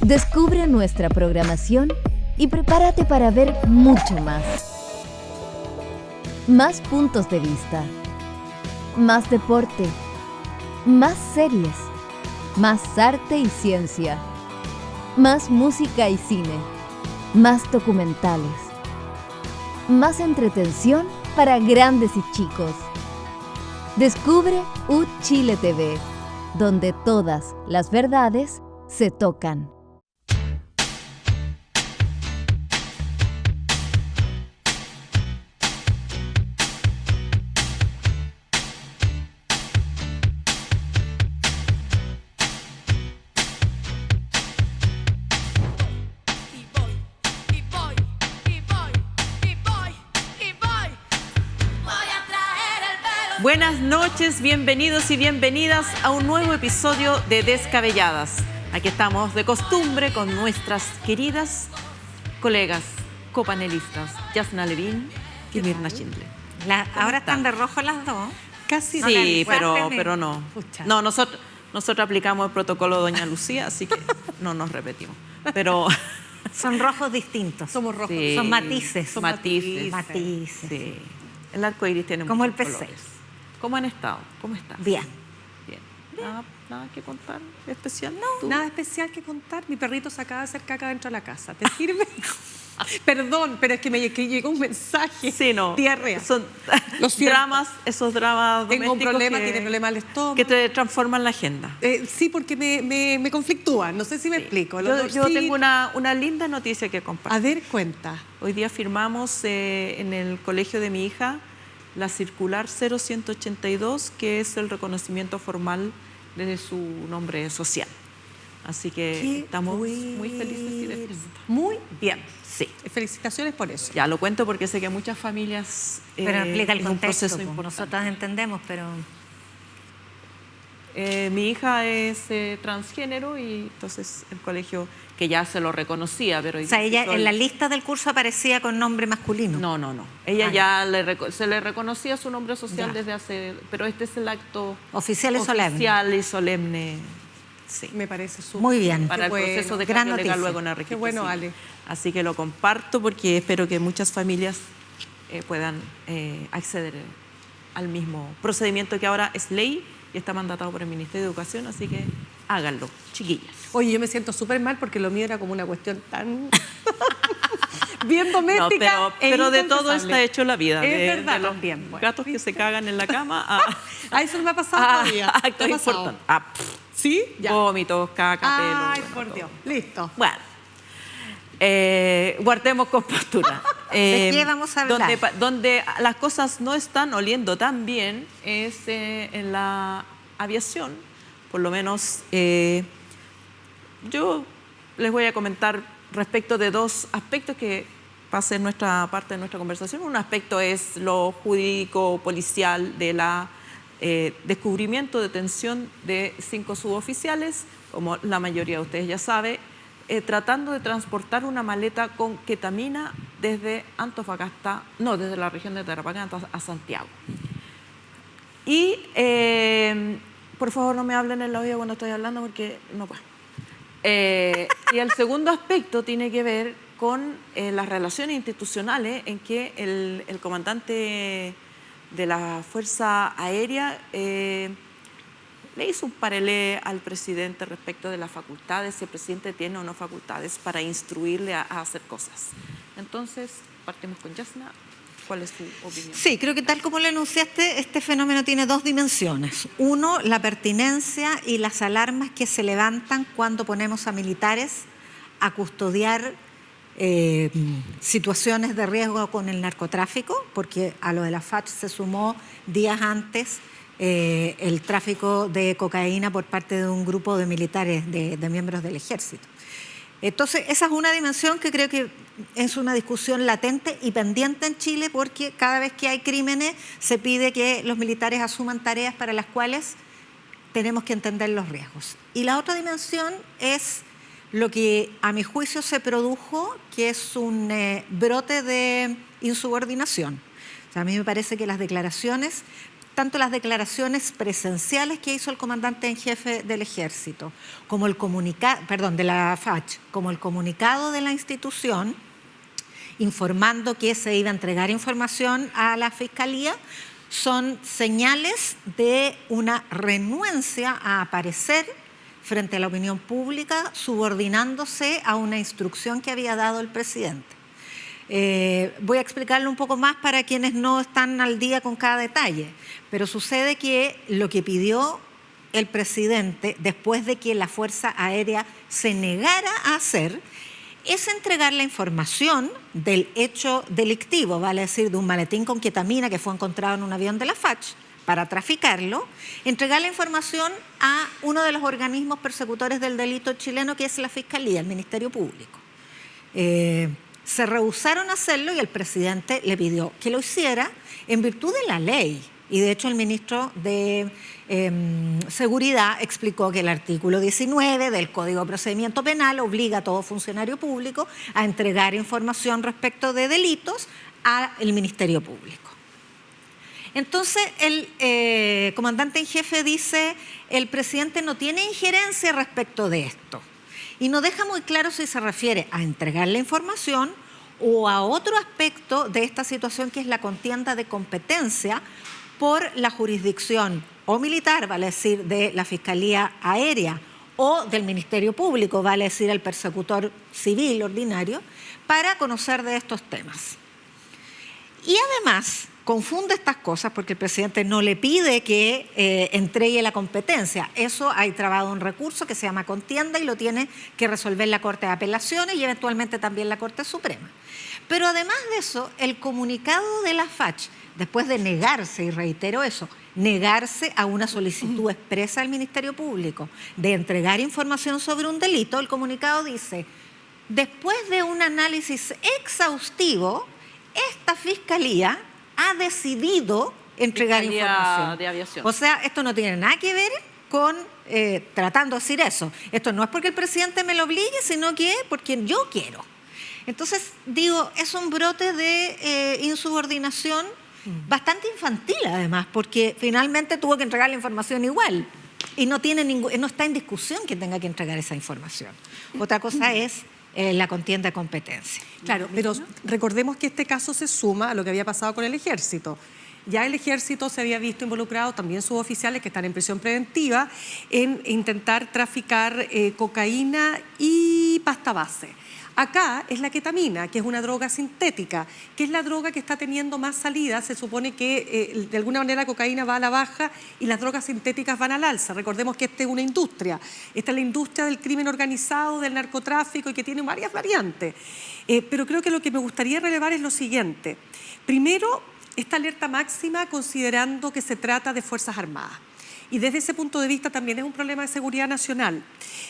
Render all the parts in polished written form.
Descubre nuestra programación y prepárate para ver mucho más. Más puntos de vista, más deporte, más series, más arte y ciencia, más música y cine, más documentales, más entretención para grandes y chicos. Descubre UChile TV, donde todas las verdades se tocan. Buenas noches, bienvenidos y bienvenidas a un nuevo episodio de Descabelladas. Aquí estamos de costumbre con nuestras queridas colegas, copanelistas, Yasna Levin y Mirna Schindler. Ahora están de rojo las dos. Casi sí, pero no. Pucha. No, nosotros aplicamos el protocolo de Doña Lucía, así que no nos repetimos. Pero Son rojos distintos. Somos rojos. sí, Son matices. son matices. Matices. Sí. El arco iris tiene Como muchos el PC. colores. ¿Cómo han estado? ¿Cómo estás? Bien. Bien. Nada que contar especial. ¿Tú? Nada especial que contar. Mi perrito se acaba de hacer caca dentro de la casa. ¿Te sirve? Perdón, pero es que que llegó un mensaje. Sí, no. Diarrea. Son Lo siento. esos dramas Tengo un domésticos problema, que, tiene problema al estómago. que te transforman la agenda. Sí, porque me conflictúan. No sé si me explico. Yo tengo una linda noticia que A compartir. ver, cuenta. Hoy día firmamos en el colegio de mi hija la circular 0182, que es el reconocimiento formal de su nombre social. Así que Qué estamos muy felices y de fiesta. Muy bien. Sí. Felicitaciones por eso. Ya lo cuento porque sé que muchas familias Pero explica el es un contexto. proceso po. importante. Nosotras entendemos, pero Mi hija es transgénero y entonces el colegio que ya se lo reconocía, pero o sea, ella hizo en la lista del curso aparecía con nombre masculino. No. Ella ya se le reconocía su nombre social Ya. desde hace, pero este es el acto Oficial y solemne. oficial y solemne. Sí. Me parece súper. Muy bien. Para el bueno, proceso de gran cambio legal noticia. luego en el Qué registro bueno, civil. Ale. Así que lo comparto porque espero que muchas familias puedan acceder al mismo procedimiento que ahora es ley y está mandatado por el Ministerio de Educación, así que háganlo, chiquillas. Oye, yo me siento súper mal porque lo mío era como una cuestión tan bien doméstica. No, pero de todo inconfesable. está hecho la vida. Es de verdad los también. Bueno, gatos que se cagan en la cama a eso no me ha pasado todavía. ¿Te actos ha pasado? importantes. ¿Sí? Ya. Vómitos, caca, pelo. Ay, bueno, por todo. Dios. Listo. Bueno, guardemos compostura. ¿De qué vamos a hablar? Donde las cosas no están oliendo tan bien es en la aviación. Por lo menos yo les voy a comentar respecto de dos aspectos que va a ser nuestra parte de nuestra conversación. Un aspecto es lo jurídico policial de la descubrimiento, detención de 5 suboficiales, como la mayoría de ustedes ya sabe, tratando de transportar una maleta con ketamina desde Antofagasta, no, desde la región de Tarapacá a Santiago. Y por favor no me hablen en la oído cuando estoy hablando porque no puedo. Y el segundo aspecto tiene que ver con las relaciones institucionales en que el comandante de la Fuerza Aérea le hizo un parelé al presidente respecto de las facultades, si el presidente tiene o no facultades para instruirle a hacer cosas. Entonces, partimos con Yasna. ¿Cuál es tu opinión? Sí, creo que tal como lo enunciaste, este fenómeno tiene dos dimensiones. Uno, la pertinencia y las alarmas que se levantan cuando ponemos a militares a custodiar situaciones de riesgo con el narcotráfico, porque a lo de la FARC se sumó días antes el tráfico de cocaína por parte de un grupo de militares, de miembros del ejército. Entonces, esa es una dimensión que creo que es una discusión latente y pendiente en Chile, porque cada vez que hay crímenes se pide que los militares asuman tareas para las cuales tenemos que entender los riesgos. Y la otra dimensión es lo que a mi juicio se produjo, que es un brote de insubordinación. O sea, a mí me parece que las declaraciones tanto las declaraciones presenciales que hizo el comandante en jefe del Ejército, como el comunicado, de la FACH, como el comunicado de la institución, informando que se iba a entregar información a la Fiscalía, son señales de una renuencia a aparecer frente a la opinión pública, subordinándose a una instrucción que había dado el presidente. Voy a explicarlo un poco más para quienes no están al día con cada detalle, pero sucede que lo que pidió el presidente, después de que la Fuerza Aérea se negara a hacer, es entregar la información del hecho delictivo, vale decir, de un maletín con ketamina que fue encontrado en un avión de la FACH para traficarlo, entregar la información a uno de los organismos persecutores del delito chileno, que es la Fiscalía, el Ministerio Público. Se rehusaron a hacerlo y el presidente le pidió que lo hiciera en virtud de la ley. Y de hecho el ministro de Seguridad explicó que el artículo 19 del Código de Procedimiento Penal obliga a todo funcionario público a entregar información respecto de delitos al Ministerio Público. Entonces el comandante en jefe dice: el presidente no tiene injerencia respecto de esto. Y no deja muy claro si se refiere a entregar la información o a otro aspecto de esta situación, que es la contienda de competencia por la jurisdicción o militar, vale decir, de la Fiscalía Aérea, o del Ministerio Público, vale decir, el persecutor civil ordinario, para conocer de estos temas. Y además confunde estas cosas porque el presidente no le pide que entregue la competencia. Eso hay trabado un recurso que se llama contienda y lo tiene que resolver la Corte de Apelaciones y eventualmente también la Corte Suprema. Pero además de eso, el comunicado de la FACH, después de negarse, y reitero eso, negarse a una solicitud expresa del Ministerio Público de entregar información sobre un delito, el comunicado dice: después de un análisis exhaustivo, esta Fiscalía ha decidido entregar información. De aviación. O sea, esto no tiene nada que ver con tratando de decir eso. Esto no es porque el presidente me lo obligue, sino que porque yo quiero. Entonces, digo, es un brote de insubordinación bastante infantil, además, porque finalmente tuvo que entregar la información igual y no está en discusión que tenga que entregar esa información. Otra cosa es la contienda de competencia. Claro, pero recordemos que este caso se suma a lo que había pasado con el Ejército. Ya el Ejército se había visto involucrado, también suboficiales que están en prisión preventiva, en intentar traficar cocaína y pasta base. Acá es la ketamina, que es una droga sintética, que es la droga que está teniendo más salida. Se supone que de alguna manera la cocaína va a la baja y las drogas sintéticas van al alza. Recordemos que esta es una industria. Esta es la industria del crimen organizado, del narcotráfico, y que tiene varias variantes. Pero creo que lo que me gustaría relevar es lo siguiente. Primero, esta alerta máxima considerando que se trata de Fuerzas Armadas. Y desde ese punto de vista también es un problema de seguridad nacional.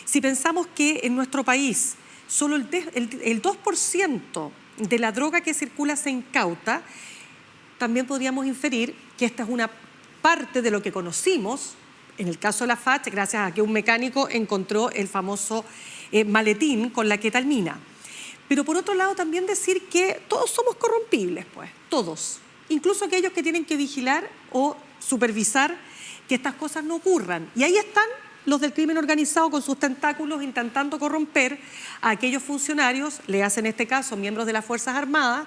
Si pensamos que en nuestro país solo el 2% de la droga que circula se incauta, también podríamos inferir que esta es una parte de lo que conocimos, en el caso de la FACH, gracias a que un mecánico encontró el famoso maletín con la ketamina. Pero por otro lado también decir que todos somos corrompibles, pues, todos. Incluso aquellos que tienen que vigilar o supervisar que estas cosas no ocurran. Y ahí están los del crimen organizado con sus tentáculos intentando corromper a aquellos funcionarios, le hacen en este caso miembros de las Fuerzas Armadas,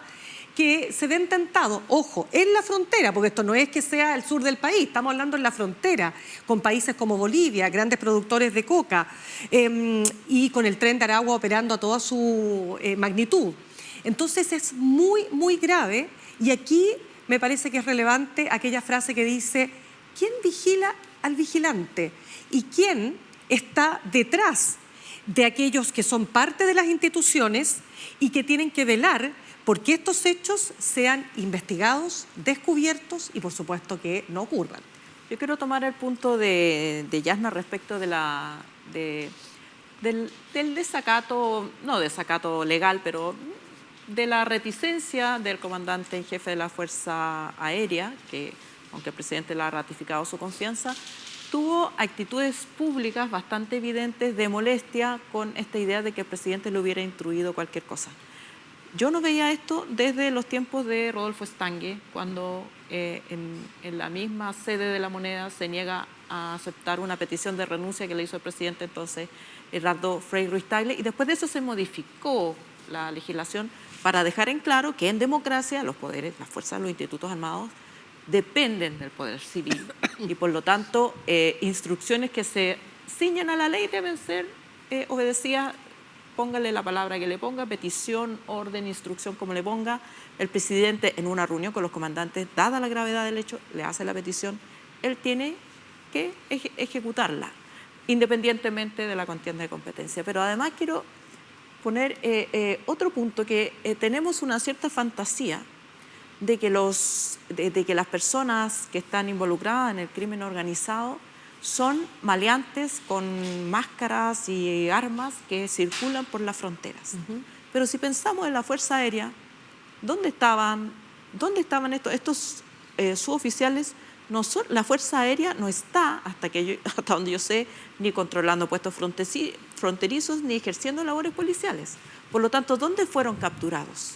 que se ven tentados, ojo, en la frontera, porque esto no es que sea el sur del país, estamos hablando en la frontera, con países como Bolivia, grandes productores de coca, y con el Tren de Aragua operando a toda su magnitud. Entonces es muy, muy grave, y aquí me parece que es relevante aquella frase que dice: ¿quién vigila al vigilante? ¿Y quién está detrás de aquellos que son parte de las instituciones y que tienen que velar porque estos hechos sean investigados, descubiertos y, por supuesto, que no ocurran? Yo quiero tomar el punto de Yasna respecto del desacato, no desacato legal, pero de la reticencia del comandante en jefe de la Fuerza Aérea, que aunque el presidente le ha ratificado su confianza, tuvo actitudes públicas bastante evidentes de molestia con esta idea de que el presidente le hubiera instruido cualquier cosa. Yo no veía esto desde los tiempos de Rodolfo Stange, cuando en la misma sede de la Moneda se niega a aceptar una petición de renuncia que le hizo el presidente entonces Gerardo Frei Ruiz-Tagle, y después de eso se modificó la legislación para dejar en claro que en democracia los poderes, las fuerzas, los institutos armados dependen del poder civil y por lo tanto instrucciones que se ciñan a la ley deben ser obedecidas. Póngale la palabra que le ponga, petición, orden, instrucción, como le ponga. El presidente en una reunión con los comandantes, dada la gravedad del hecho, le hace la petición. Él tiene que ejecutarla, independientemente de la contienda de competencia. Pero además quiero poner otro punto, que tenemos una cierta fantasía de que las personas que están involucradas en el crimen organizado son maleantes con máscaras y armas que circulan por las fronteras. Pero si pensamos en la Fuerza Aérea, ¿dónde estaban estos suboficiales? La Fuerza Aérea no está, hasta donde yo sé, ni controlando puestos fronterizos, ni ejerciendo labores policiales. Por lo tanto, ¿dónde fueron capturados?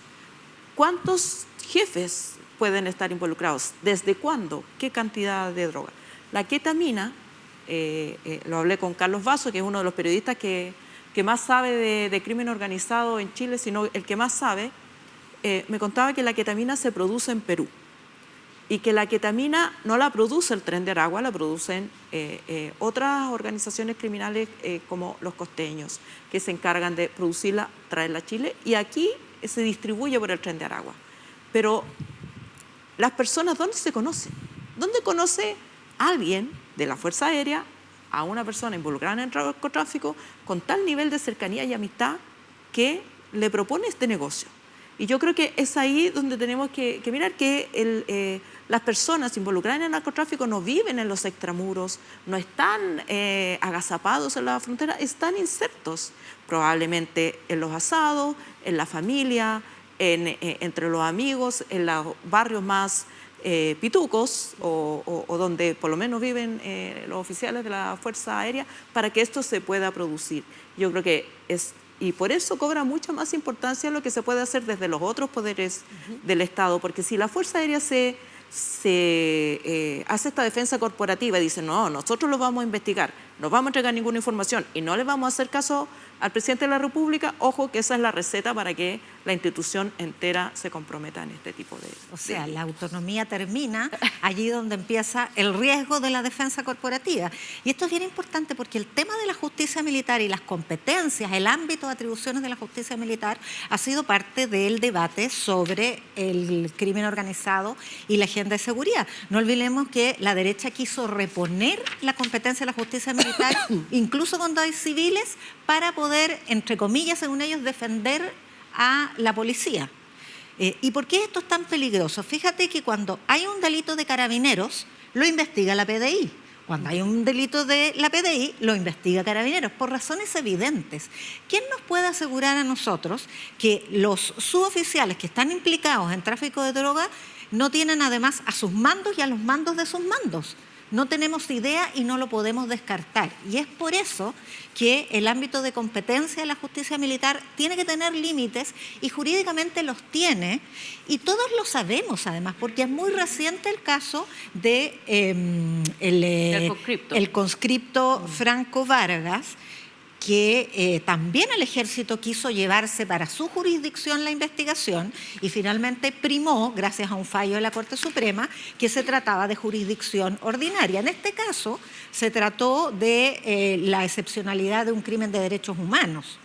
¿Cuántos jefes pueden estar involucrados? ¿Desde cuándo? ¿Qué cantidad de droga? La ketamina, lo hablé con Carlos Vaso, que es uno de los periodistas que más sabe de crimen organizado en Chile, sino el que más sabe, me contaba que la ketamina se produce en Perú y que la ketamina no la produce el Tren de Aragua, la producen otras organizaciones criminales como los costeños, que se encargan de producirla, traerla a Chile, y aquí se distribuye por el Tren de Aragua. Pero las personas, ¿dónde se conocen? ¿Dónde conoce alguien de la Fuerza Aérea a una persona involucrada en el narcotráfico con tal nivel de cercanía y amistad que le propone este negocio? Y yo creo que es ahí donde tenemos que mirar que las personas involucradas en el narcotráfico no viven en los extramuros, no están agazapados en la frontera, están insertos probablemente en los asados, en la familia, entre los amigos, en los barrios más pitucos o donde por lo menos viven los oficiales de la Fuerza Aérea, para que esto se pueda producir. Yo creo que y por eso cobra mucha más importancia lo que se puede hacer desde los otros poderes del Estado, porque si la Fuerza Aérea se hace esta defensa corporativa y dice, no, nosotros lo vamos a investigar, no vamos a entregar ninguna información y no le vamos a hacer caso al presidente de la República, ojo que esa es la receta para que la institución entera se comprometa en este tipo de... O sea, la autonomía termina allí donde empieza el riesgo de la defensa corporativa. Y esto es bien importante porque el tema de la justicia militar y las competencias, el ámbito de atribuciones de la justicia militar ha sido parte del debate sobre el crimen organizado y la agenda de seguridad. No olvidemos que la derecha quiso reponer la competencia de la justicia militar, incluso cuando hay civiles, para poder, entre comillas, según ellos, defender a la policía. ¿Y por qué esto es tan peligroso? Fíjate que cuando hay un delito de carabineros, lo investiga la PDI. Cuando hay un delito de la PDI, lo investiga Carabineros, por razones evidentes. ¿Quién nos puede asegurar a nosotros que los suboficiales que están implicados en tráfico de droga no tienen además a sus mandos y a los mandos de sus mandos? No tenemos idea y no lo podemos descartar. Y es por eso que el ámbito de competencia de la justicia militar tiene que tener límites y jurídicamente los tiene. Y todos lo sabemos además, porque es muy reciente el caso de el conscripto Franco Vargas, que también el Ejército quiso llevarse para su jurisdicción la investigación y finalmente primó, gracias a un fallo de la Corte Suprema, que se trataba de jurisdicción ordinaria. En este caso se trató de la excepcionalidad de un crimen de derechos humanos.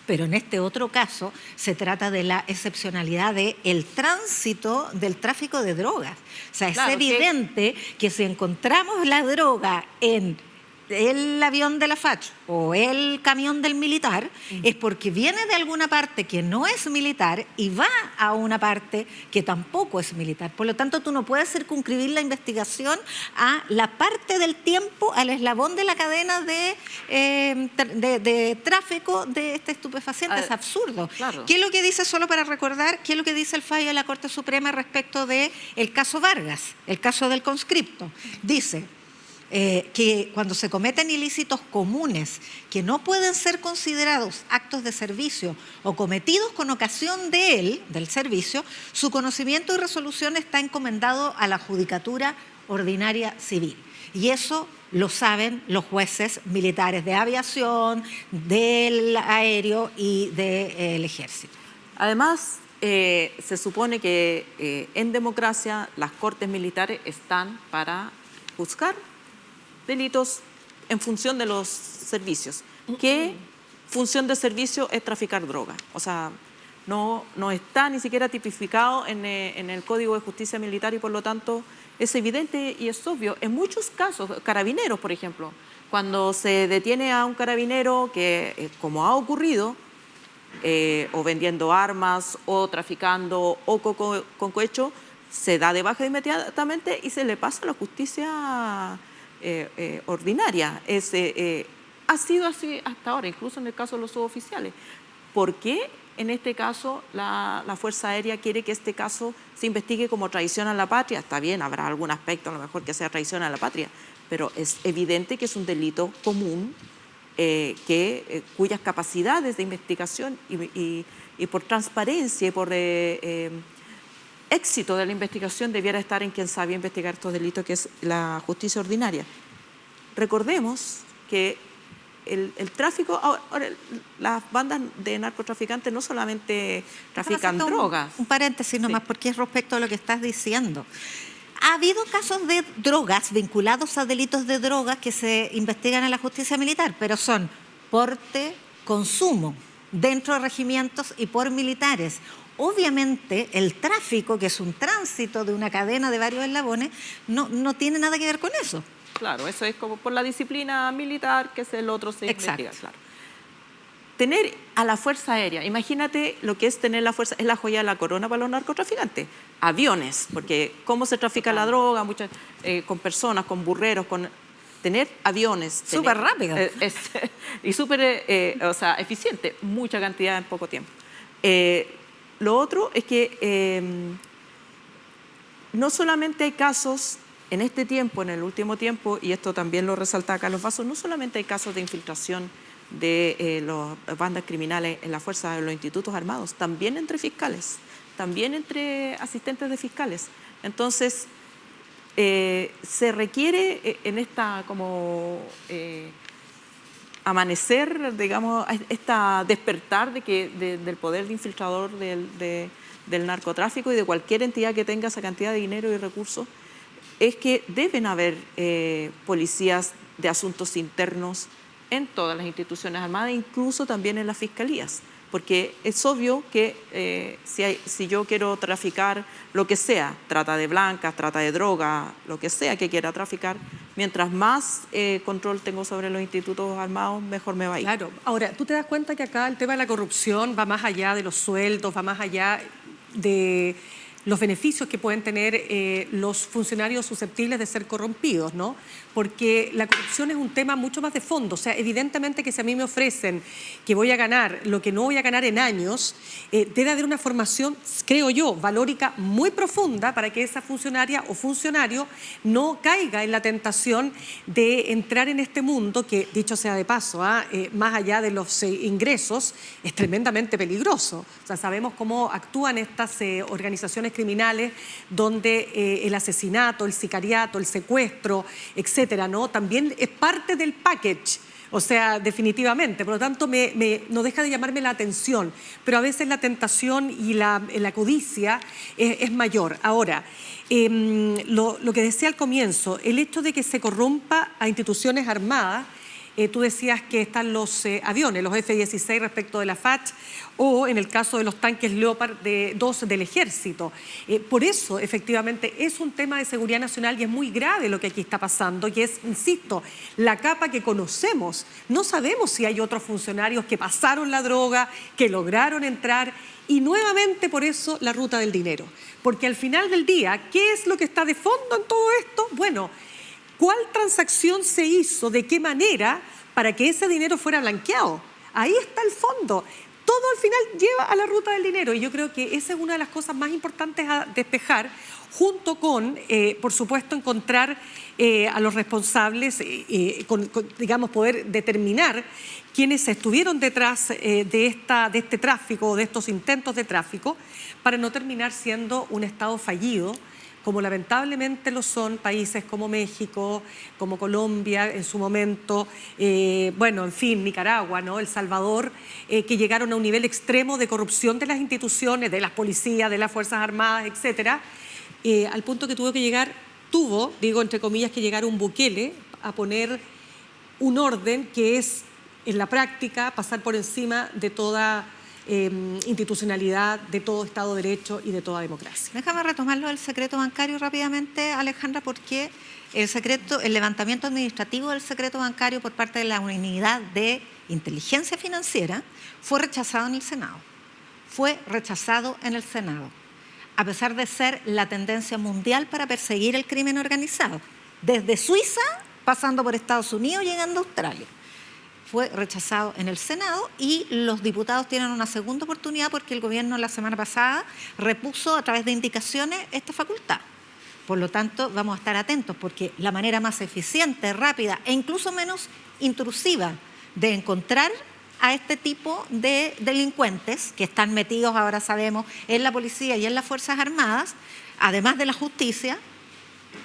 Pero en este otro caso se trata de la excepcionalidad del tránsito del tráfico de drogas. O sea, es evidente que si encontramos la droga en el avión de la FACH o el camión del militar, es porque viene de alguna parte que no es militar y va a una parte que tampoco es militar. Por lo tanto, tú no puedes circunscribir la investigación a la parte del tiempo, al eslabón de la cadena de tráfico de este estupefaciente. Es absurdo. Claro. ¿Qué es lo que dice, solo para recordar, qué es lo que dice el fallo de la Corte Suprema respecto del caso Vargas, el caso del conscripto? Dice... que cuando se cometen ilícitos comunes que no pueden ser considerados actos de servicio o cometidos con ocasión de él, del servicio, su conocimiento y resolución está encomendado a la Judicatura Ordinaria Civil. Y eso lo saben los jueces militares de aviación, del aéreo y del ejército. Además, se supone que en democracia las cortes militares están para juzgar delitos en función de los servicios. ¿Qué función de servicio es traficar droga? O sea, no está ni siquiera tipificado en el Código de Justicia Militar y por lo tanto es evidente y es obvio. En muchos casos, carabineros, por ejemplo, cuando se detiene a un carabinero que, como ha ocurrido, o vendiendo armas, o traficando, o con cohecho, se da de baja inmediatamente y se le pasa a la justicia ordinaria. Ha sido así hasta ahora, incluso en el caso de los suboficiales. ¿Por qué en este caso la Fuerza Aérea quiere que este caso se investigue como traición a la patria? Está bien, habrá algún aspecto a lo mejor que sea traición a la patria, pero es evidente que es un delito común cuyas capacidades de investigación y por transparencia y por éxito de la investigación debiera estar en quien sabe investigar estos delitos, que es la justicia ordinaria. Recordemos que el tráfico, ahora, las bandas de narcotraficantes no solamente trafican drogas. Un paréntesis nomás, sí, porque es respecto a lo que estás diciendo. Ha habido casos de drogas vinculados a delitos de drogas que se investigan en la justicia militar, pero son porte, consumo, dentro de regimientos y por militares. Obviamente, el tráfico, que es un tránsito de una cadena de varios eslabones, no tiene nada que ver con eso. Claro, eso es como por la disciplina militar, que es el otro se Exacto. investiga, claro. Tener a la Fuerza Aérea, imagínate lo que es tener la fuerza, es la joya de la corona para los narcotraficantes. Aviones, porque cómo se trafica la droga, con personas, con burreros, tener aviones. Súper rápido. Y súper eficiente, mucha cantidad en poco tiempo. Lo otro es que no solamente hay casos en este tiempo, en el último tiempo, y esto también lo resalta Carlos Vaso, no solamente hay casos de infiltración de las bandas criminales en la fuerza de los institutos armados, también entre fiscales, también entre asistentes de fiscales. Entonces, se requiere en esta amanecer, digamos, despertar del poder de infiltrador del narcotráfico y de cualquier entidad que tenga esa cantidad de dinero y recursos, es que deben haber policías de asuntos internos en todas las instituciones armadas, incluso también en las fiscalías, porque es obvio que si yo quiero traficar lo que sea, trata de blancas, trata de droga, lo que sea que quiera traficar, mientras más control tengo sobre los institutos armados, mejor me va a ir. Claro. Ahora, tú te das cuenta que acá el tema de la corrupción va más allá de los sueldos, va más allá de los beneficios que pueden tener los funcionarios susceptibles de ser corrompidos, ¿no? Porque la corrupción es un tema mucho más de fondo. O sea, evidentemente que si a mí me ofrecen que voy a ganar lo que no voy a ganar en años, debe haber una formación, creo yo, valórica muy profunda para que esa funcionaria o funcionario no caiga en la tentación de entrar en este mundo que, dicho sea de paso, más allá de los ingresos, es tremendamente peligroso. O sea, sabemos cómo actúan estas organizaciones criminales donde el asesinato, el sicariato, el secuestro, etcétera, ¿no? También es parte del package, o sea, definitivamente. Por lo tanto, no deja de llamarme la atención, pero a veces la tentación y la codicia es mayor. Ahora, lo que decía al comienzo, el hecho de que se corrompa a instituciones armadas, tú decías que están los aviones, los F-16 respecto de la FACH, o en el caso de los tanques Leopard 2 del Ejército. Por eso, efectivamente, es un tema de seguridad nacional y es muy grave lo que aquí está pasando, y es, insisto, la capa que conocemos. No sabemos si hay otros funcionarios que pasaron la droga, que lograron entrar, y nuevamente por eso la ruta del dinero. Porque al final del día, ¿qué es lo que está de fondo en todo esto? Bueno, ¿cuál transacción se hizo? ¿De qué manera? Para que ese dinero fuera blanqueado. Ahí está el fondo. todo al final lleva a la ruta del dinero y yo creo que esa es una de las cosas más importantes a despejar, junto con, por supuesto, encontrar a los responsables, digamos, poder determinar quiénes estuvieron detrás de este tráfico, de estos intentos de tráfico, para no terminar siendo un Estado fallido, como lamentablemente lo son países como México, como Colombia en su momento, bueno, en fin, Nicaragua, ¿no? El Salvador, que llegaron a un nivel extremo de corrupción de las instituciones, de las policías, de las Fuerzas Armadas, etcétera, al punto que tuvo, digo entre comillas, que llegar un Bukele a poner un orden que es, en la práctica, pasar por encima de toda institucionalidad, de todo Estado de Derecho y de toda democracia. Déjame retomarlo del secreto bancario rápidamente, Alejandra, porque el levantamiento administrativo del secreto bancario por parte de la Unidad de Inteligencia Financiera fue rechazado en el Senado. Fue rechazado en el Senado, a pesar de ser la tendencia mundial para perseguir el crimen organizado, desde Suiza, pasando por Estados Unidos, llegando a Australia. Fue rechazado en el Senado y los diputados tienen una segunda oportunidad porque el gobierno la semana pasada repuso a través de indicaciones esta facultad. Por lo tanto, vamos a estar atentos porque la manera más eficiente, rápida e incluso menos intrusiva de encontrar a este tipo de delincuentes que están metidos, ahora sabemos, en la policía y en las Fuerzas Armadas, además de la justicia,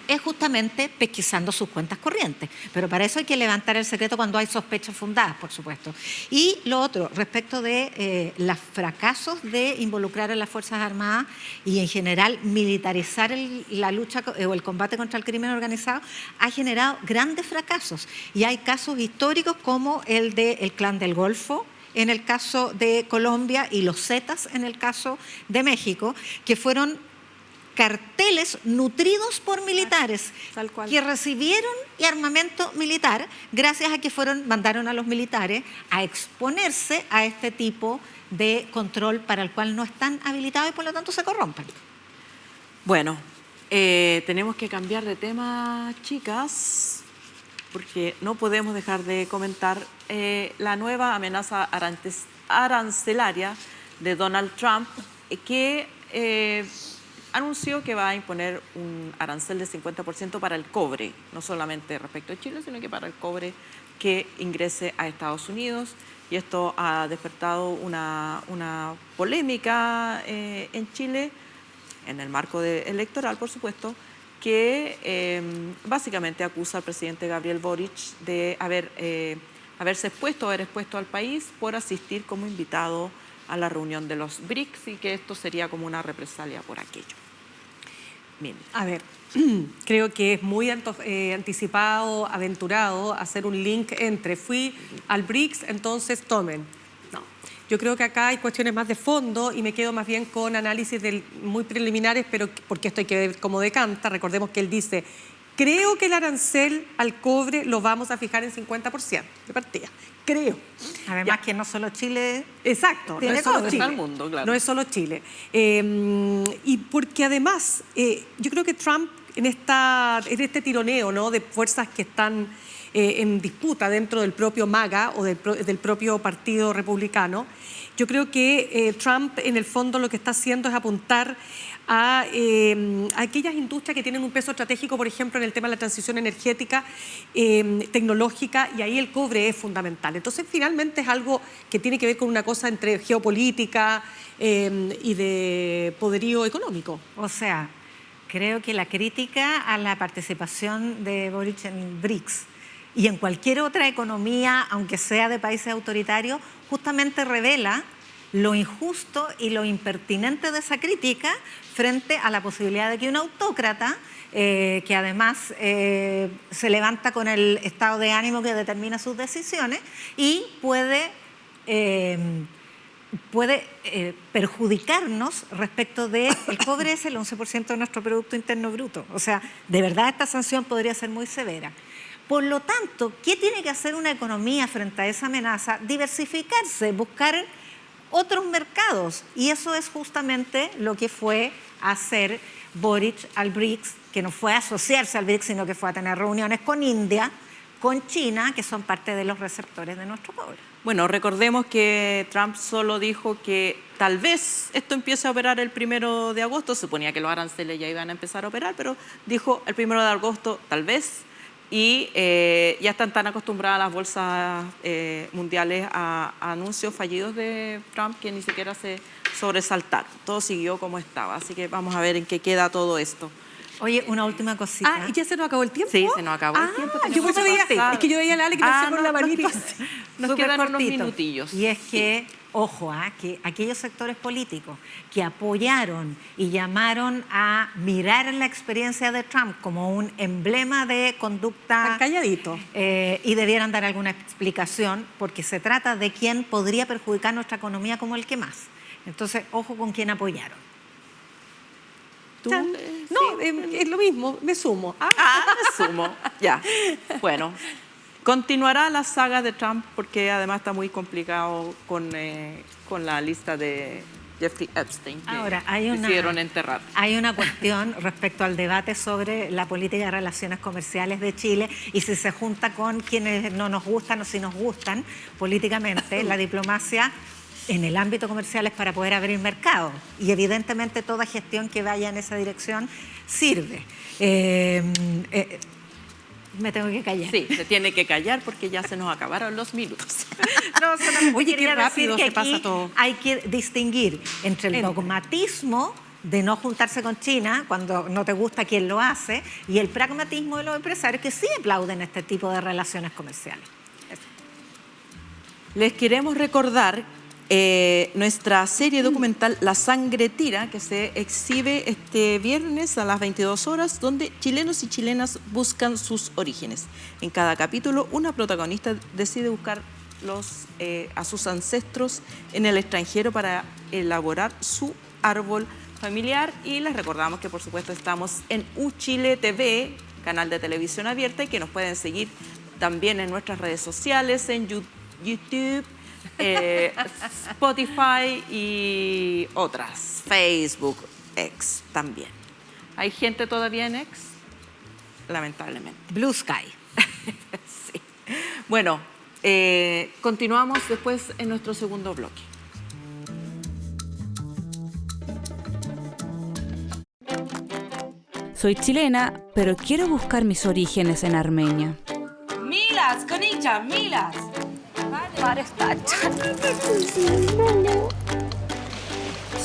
es justamente pesquisando sus cuentas corrientes. Pero para eso hay que levantar el secreto cuando hay sospechas fundadas, por supuesto. Y lo otro, respecto de los fracasos de involucrar a las Fuerzas Armadas y en general militarizar la lucha o el combate contra el crimen organizado, ha generado grandes fracasos. Y hay casos históricos como el del Clan del Golfo, en el caso de Colombia, y los Zetas en el caso de México, que fueron carteles nutridos por militares Tal cual. que recibieron armamento militar gracias a que mandaron a los militares a exponerse a este tipo de control para el cual no están habilitados y por lo tanto se corrompen. Bueno, tenemos que cambiar de tema, chicas, porque no podemos dejar de comentar la nueva amenaza arancelaria de Donald Trump, que anunció que va a imponer un arancel de 50% para el cobre, no solamente respecto a Chile, sino que para el cobre que ingrese a Estados Unidos. Y esto ha despertado una polémica en Chile, en el marco electoral, por supuesto, que básicamente acusa al presidente Gabriel Boric de haber expuesto al país por asistir como invitado a la reunión de los BRICS y que esto sería como una represalia por aquello. Bien. A ver, creo que es muy anticipado, aventurado hacer un link entre fui al BRICS, entonces tomen. No, yo creo que acá hay cuestiones más de fondo y me quedo más bien con análisis muy preliminares, pero porque esto hay que ver cómo decanta. Recordemos que él dice, creo que el arancel al cobre lo vamos a fijar en 50% de partida. Creo. Además que no solo Chile... Exacto, no es solo Chile. El mundo, claro. No es solo Chile. Y porque además, yo creo que Trump en este tironeo, ¿no?, de fuerzas que están en disputa dentro del propio MAGA o del propio Partido Republicano, yo creo que Trump en el fondo lo que está haciendo es apuntar a aquellas industrias que tienen un peso estratégico, por ejemplo, en el tema de la transición energética, tecnológica, y ahí el cobre es fundamental. Entonces, finalmente es algo que tiene que ver con una cosa entre geopolítica y de poderío económico. O sea, creo que la crítica a la participación de Boric en el BRICS y en cualquier otra economía, aunque sea de países autoritarios, justamente revela lo injusto y lo impertinente de esa crítica frente a la posibilidad de que un autócrata, que además se levanta con el estado de ánimo que determina sus decisiones y puede perjudicarnos respecto de el cobre es el 11% de nuestro Producto Interno Bruto. O sea, de verdad esta sanción podría ser muy severa. Por lo tanto, ¿qué tiene que hacer una economía frente a esa amenaza? Diversificarse, buscar otros mercados. Y eso es justamente lo que fue a hacer Boric al BRICS, que no fue a asociarse al BRICS, sino que fue a tener reuniones con India, con China, que son parte de los receptores de nuestro cobre. Bueno, recordemos que Trump solo dijo que tal vez esto empiece a operar el 1 de agosto. Se suponía que los aranceles ya iban a empezar a operar, pero dijo el 1 de agosto tal vez. Y ya están tan acostumbradas las bolsas mundiales a anuncios fallidos de Trump que ni siquiera se sobresaltaron. Todo siguió como estaba. Así que vamos a ver en qué queda todo esto. Oye, una última cosita. ¿Y ya se nos acabó el tiempo? Sí, se nos acabó el tiempo. Yo por eso es que yo veía a la Ale que lo hacía con la manito. Nos Súper quedan unos cortito. minutillos. Y es que, ojo, que aquellos sectores políticos que apoyaron y llamaron a mirar la experiencia de Trump como un emblema de conducta Tan calladito. y debieran dar alguna explicación, porque se trata de quién podría perjudicar nuestra economía como el que más. Entonces, ojo con quién apoyaron. ¿Tú? No, es lo mismo, me sumo. Me sumo. Ya. Bueno, continuará la saga de Trump porque además está muy complicado con la lista de Jeffrey Epstein que Ahora, decidieron enterrar. Hay una cuestión respecto al debate sobre la política de relaciones comerciales de Chile y si se junta con quienes no nos gustan o si nos gustan políticamente. La diplomacia en el ámbito comercial es para poder abrir mercado y evidentemente toda gestión que vaya en esa dirección sirve. Me tengo que callar. Sí, se tiene que callar porque ya se nos acabaron los minutos. No, solamente Oye, qué quería rápido decir que se pasa aquí todo. hay que distinguir entre el dogmatismo de no juntarse con China cuando no te gusta quién lo hace y el pragmatismo de los empresarios que sí aplauden este tipo de relaciones comerciales. Les queremos recordar nuestra serie documental La Sangre Tira, que se exhibe este viernes a las 22 horas, donde chilenos y chilenas buscan sus orígenes. En cada capítulo, una protagonista decide buscar a sus ancestros en el extranjero para elaborar su árbol familiar. Y les recordamos que, por supuesto, estamos en UChile TV, canal de televisión abierta, y que nos pueden seguir también en nuestras redes sociales, en YouTube, Spotify y otras, Facebook, X también. ¿Hay gente todavía en X? Lamentablemente. Blue Sky. Sí. Bueno, continuamos después en nuestro segundo bloque. Soy chilena, pero quiero buscar mis orígenes en Armenia. Milas, Konicha, Milas.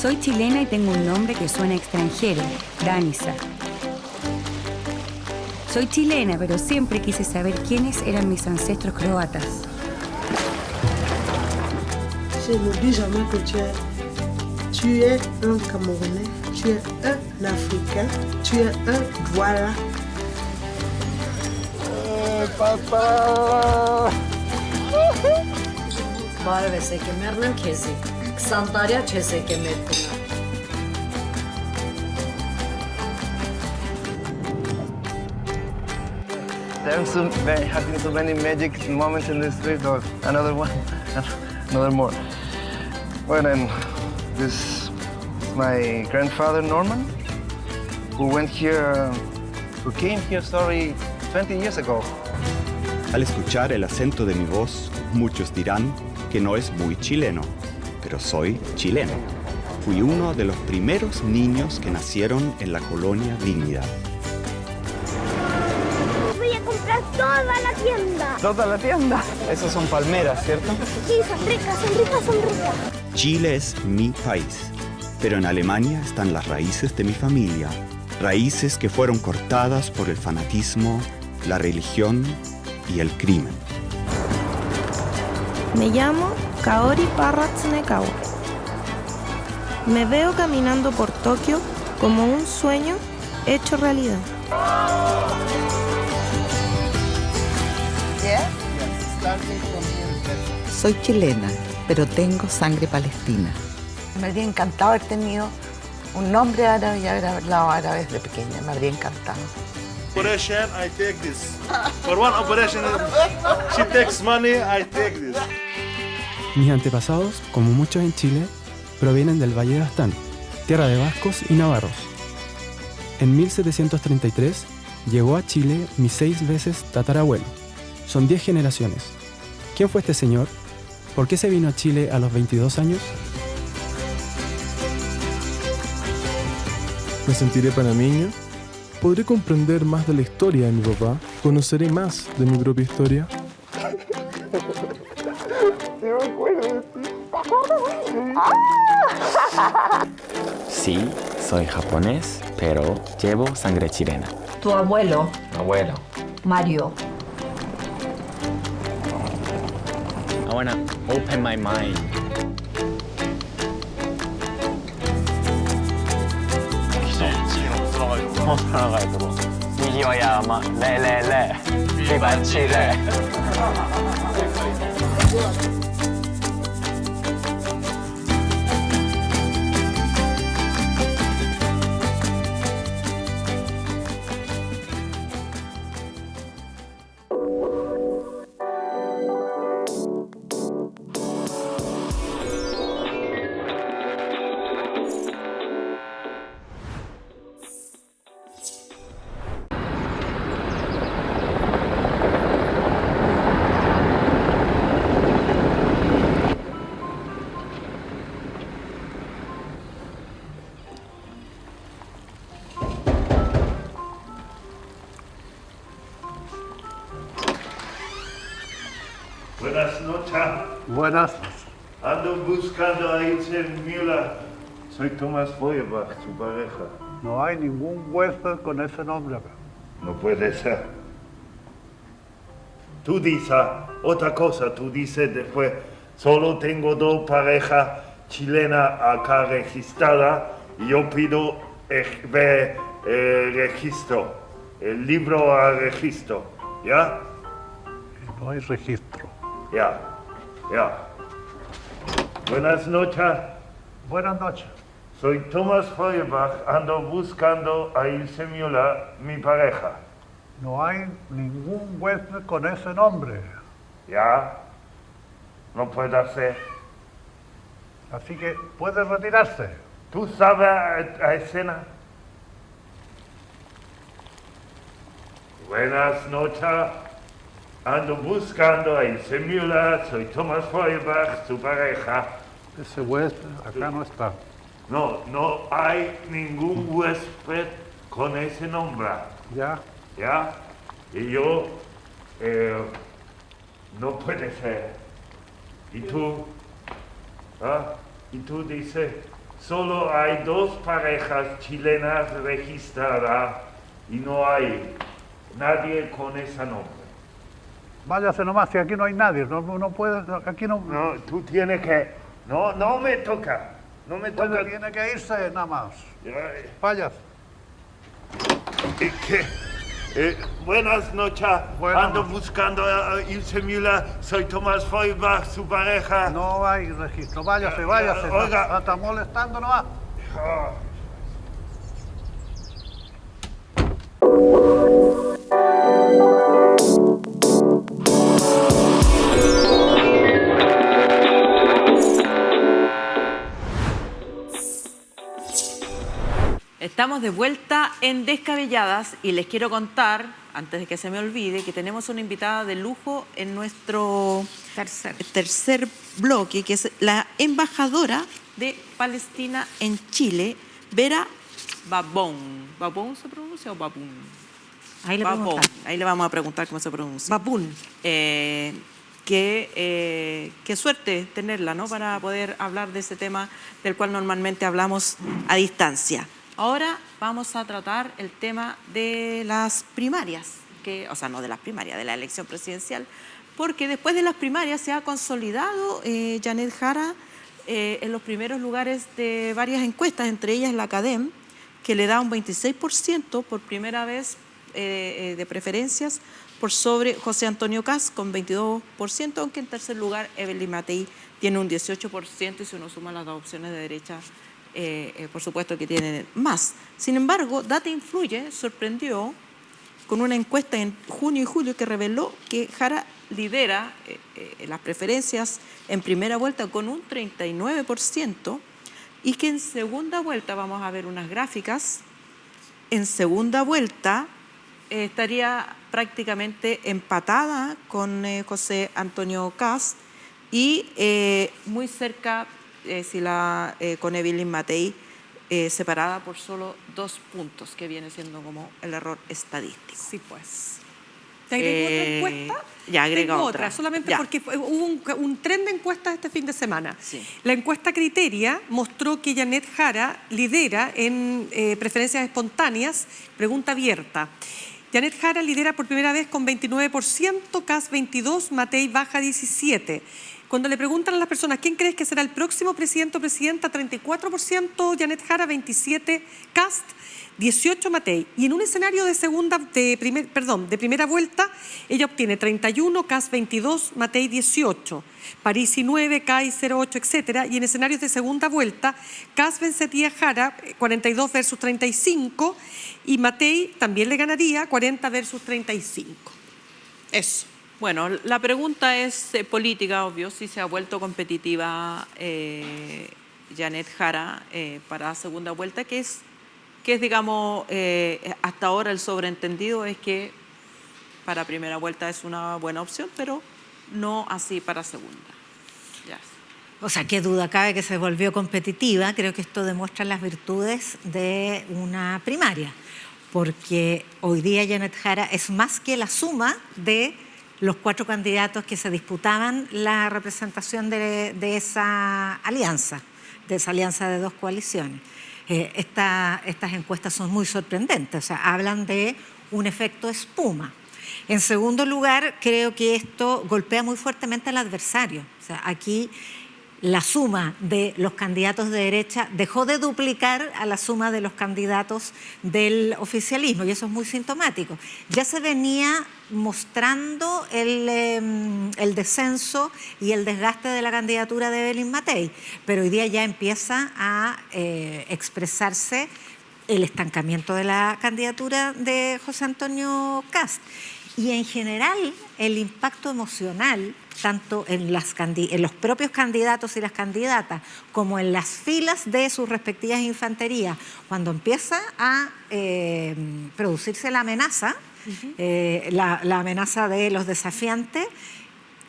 Soy chilena y tengo un nombre que suena extranjero, Danisa. Soy chilena, pero siempre quise saber quiénes eran mis ancestros croatas. Je n'oublie jamais que tu es un Camerounais, tu es un Africain, tu es un voilà. Papá! Barve se kemernem kezi. Ksantarya çese kemettim. There's happening so many magic moments in this street. Oh, another one, another more. Well, and this is my grandfather Norman, who came here, 20 years ago. Al escuchar el acento de mi voz, muchos dirán que no es muy chileno, pero soy chileno. Fui uno de los primeros niños que nacieron en la colonia Dignidad. Voy a comprar toda la tienda. ¿Toda la tienda? Esas son palmeras, ¿cierto? Sí, son ricas, son ricas, son ricas. Chile es mi país, pero en Alemania están las raíces de mi familia. Raíces que fueron cortadas por el fanatismo, la religión y el crimen. Me llamo Kaori Parra-Tsunekawa. Me veo caminando por Tokio como un sueño hecho realidad. Soy chilena, pero tengo sangre palestina. Me habría encantado haber tenido un nombre árabe y haber hablado árabe desde pequeña. Me habría encantado. Operation, I take this. For one operation, she takes money, I take this. Mis antepasados, como muchos en Chile, provienen del Valle de Aztlán, tierra de vascos y navarros. En 1733 llegó a Chile mi 6 veces tatarabuelo. Son 10 generaciones. ¿Quién fue este señor? ¿Por qué se vino a Chile a los 22 años? Me sentiré panameño. Podré comprender más de la historia de mi papá. Conoceré más de mi propia historia. Sí, soy japonés, pero llevo sangre chilena. Tu abuelo, Abuelo. Mario. I wanna open my mind. 이겨야마 레레레 비바 칠레. Buenas noches. Buenas. Ando buscando a Ilse Müller. Soy Thomas Feuerbach, su pareja. No hay ningún huésped con ese nombre acá. No puede ser. Tú dices otra cosa, tú dices después, solo tengo 2 parejas chilenas acá registradas y yo pido ver el registro, el libro al registro, ¿ya? No hay registro. Ya. Buenas noches. Buenas noches. Soy Thomas Feuerbach, ando buscando a Ilse Müller, mi pareja. No hay ningún huésped con ese nombre. ¿Ya? No puede ser. Así que puede retirarse. ¿Tú sabes a escena? Buenas noches. Ando buscando a Ilse Müller, soy Thomas Feuerbach, su pareja. Ese huésped acá no está. No hay ningún huésped con ese nombre. Ya. ¿Ya? Y yo, no puede ser. ¿Y tú? ¿Ah? Y tú dices, solo hay 2 parejas chilenas registradas y no hay nadie con ese nombre. Váyase nomás, si aquí no hay nadie, no puede, aquí no... No, tú tienes que... No me toca. No me toca. Pues tiene que irse nada más. Váyase. ¿Y qué? Buenas noches. Ando buscando a Ilse Müller. Soy Thomas Feuerbach, su pareja. No hay registro. Váyase. Oiga. Está molestando nomás. Estamos de vuelta en Descabelladas y les quiero contar, antes de que se me olvide, que tenemos una invitada de lujo en nuestro tercer bloque, que es la embajadora de Palestina en Chile, Vera Babón. ¿Babón se pronuncia o Babún? Ahí le vamos a preguntar cómo se pronuncia. Babún. Qué suerte tenerla, ¿no? Para poder hablar de ese tema del cual normalmente hablamos a distancia. Ahora vamos a tratar el tema de las primarias, no de las primarias, de la elección presidencial, porque después de las primarias se ha consolidado Janet Jara en los primeros lugares de varias encuestas, entre ellas la CADEM, que le da un 26% por primera vez de preferencias por sobre José Antonio Kast con 22%, aunque en tercer lugar Evelyn Matei tiene un 18% y si uno suma las 2 opciones de derecha, por supuesto que tienen más. Sin embargo, Data Influye sorprendió con una encuesta en junio y julio que reveló que Jara lidera las preferencias en primera vuelta con un 39% y que en segunda vuelta, vamos a ver unas gráficas, en segunda vuelta estaría prácticamente empatada con José Antonio Kast Y muy cerca, con Evelyn Matei, separada por solo 2 puntos, que viene siendo como el error estadístico. Sí, pues. ¿Te agrego otra encuesta? Ya, agrega Tengo otra. solamente ya. porque hubo un tren de encuestas este fin de semana. Sí. La encuesta Criteria mostró que Janet Jara lidera en preferencias espontáneas, pregunta abierta. Janet Jara lidera por primera vez con 29%, Kast 22%, Matei baja 17%. Cuando le preguntan a las personas quién crees que será el próximo presidente o presidenta, 34% Janet Jara, 27% Kast, 18% Matei. Y en un escenario de primera vuelta, ella obtiene 31%, Kast 22%, Matei 18%, Parisi 9%, Kaiser 8%, etc. Y en escenarios de segunda vuelta, Kast vencería a Jara, 42 versus 35, y Matei también le ganaría, 40 versus 35. Eso. Bueno, la pregunta es política, obvio, si se ha vuelto competitiva Janet Jara para la segunda vuelta, que es digamos, hasta ahora el sobreentendido es que para primera vuelta es una buena opción, pero no así para segunda. Ya. O sea, qué duda cabe que se volvió competitiva. Creo que esto demuestra las virtudes de una primaria, porque hoy día Janet Jara es más que la suma de los 4 candidatos que se disputaban la representación de esa alianza de 2 coaliciones. Estas encuestas son muy sorprendentes, o sea, hablan de un efecto espuma. En segundo lugar, creo que esto golpea muy fuertemente al adversario. O sea, aquí la suma de los candidatos de derecha dejó de duplicar a la suma de los candidatos del oficialismo, y eso es muy sintomático. Ya se venía mostrando el descenso y el desgaste de la candidatura de Evelyn Matei, pero hoy día ya empieza a expresarse el estancamiento de la candidatura de José Antonio Kast. Y en general el impacto emocional, tanto en los propios candidatos y las candidatas, como en las filas de sus respectivas infanterías, cuando empieza a producirse la amenaza, la amenaza de los desafiantes,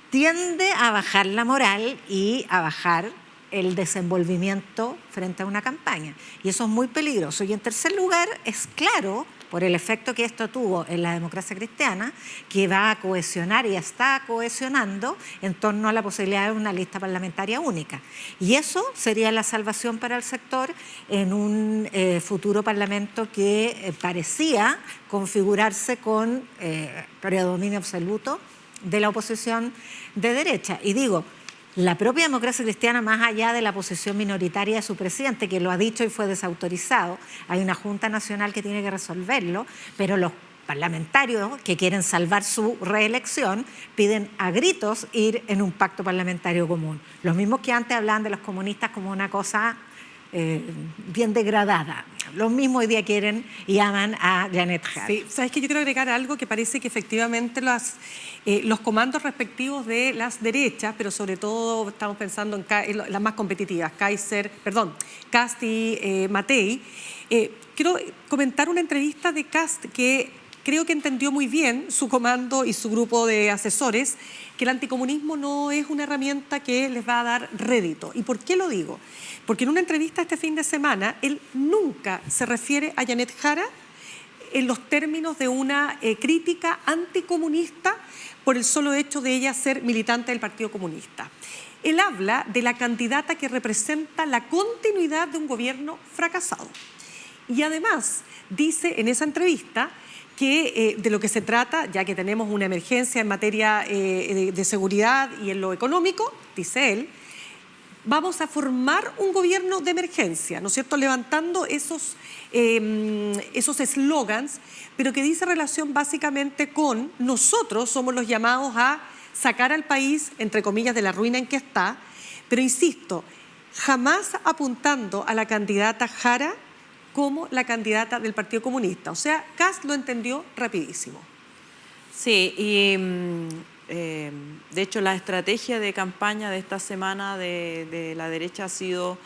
tiende a bajar la moral y a bajar el desenvolvimiento frente a una campaña. Y eso es muy peligroso. Y en tercer lugar, es claro, por el efecto que esto tuvo en la democracia cristiana, que va a cohesionar y está cohesionando en torno a la posibilidad de una lista parlamentaria única. Y eso sería la salvación para el sector en un futuro parlamento que parecía configurarse con predominio absoluto de la oposición de derecha. Y digo, la propia democracia cristiana, más allá de la posición minoritaria de su presidente, que lo ha dicho y fue desautorizado, hay una Junta Nacional que tiene que resolverlo, pero los parlamentarios que quieren salvar su reelección piden a gritos ir en un pacto parlamentario común. Los mismos que antes hablaban de los comunistas como una cosa bien degradada. Los mismos hoy día quieren y aman a Janet Jara. Sí, sabes que yo quiero agregar algo que parece que efectivamente los comandos respectivos de las derechas, pero sobre todo estamos pensando en las más competitivas, Kast y Matei. Quiero comentar una entrevista de Kast que creo que entendió muy bien su comando y su grupo de asesores, que el anticomunismo no es una herramienta que les va a dar rédito. ¿Y por qué lo digo? Porque en una entrevista este fin de semana, él nunca se refiere a Janet Jara en los términos de una crítica anticomunista por el solo hecho de ella ser militante del Partido Comunista. Él habla de la candidata que representa la continuidad de un gobierno fracasado. Y además dice en esa entrevista que de lo que se trata, ya que tenemos una emergencia en materia de seguridad y en lo económico, dice él, vamos a formar un gobierno de emergencia, ¿no es cierto?, levantando esos eslogans, pero que dice relación básicamente con nosotros somos los llamados a sacar al país, entre comillas, de la ruina en que está, pero insisto, jamás apuntando a la candidata Jara como la candidata del Partido Comunista. O sea, Kast lo entendió rapidísimo. Sí, y de hecho la estrategia de campaña de esta semana de la derecha ha sido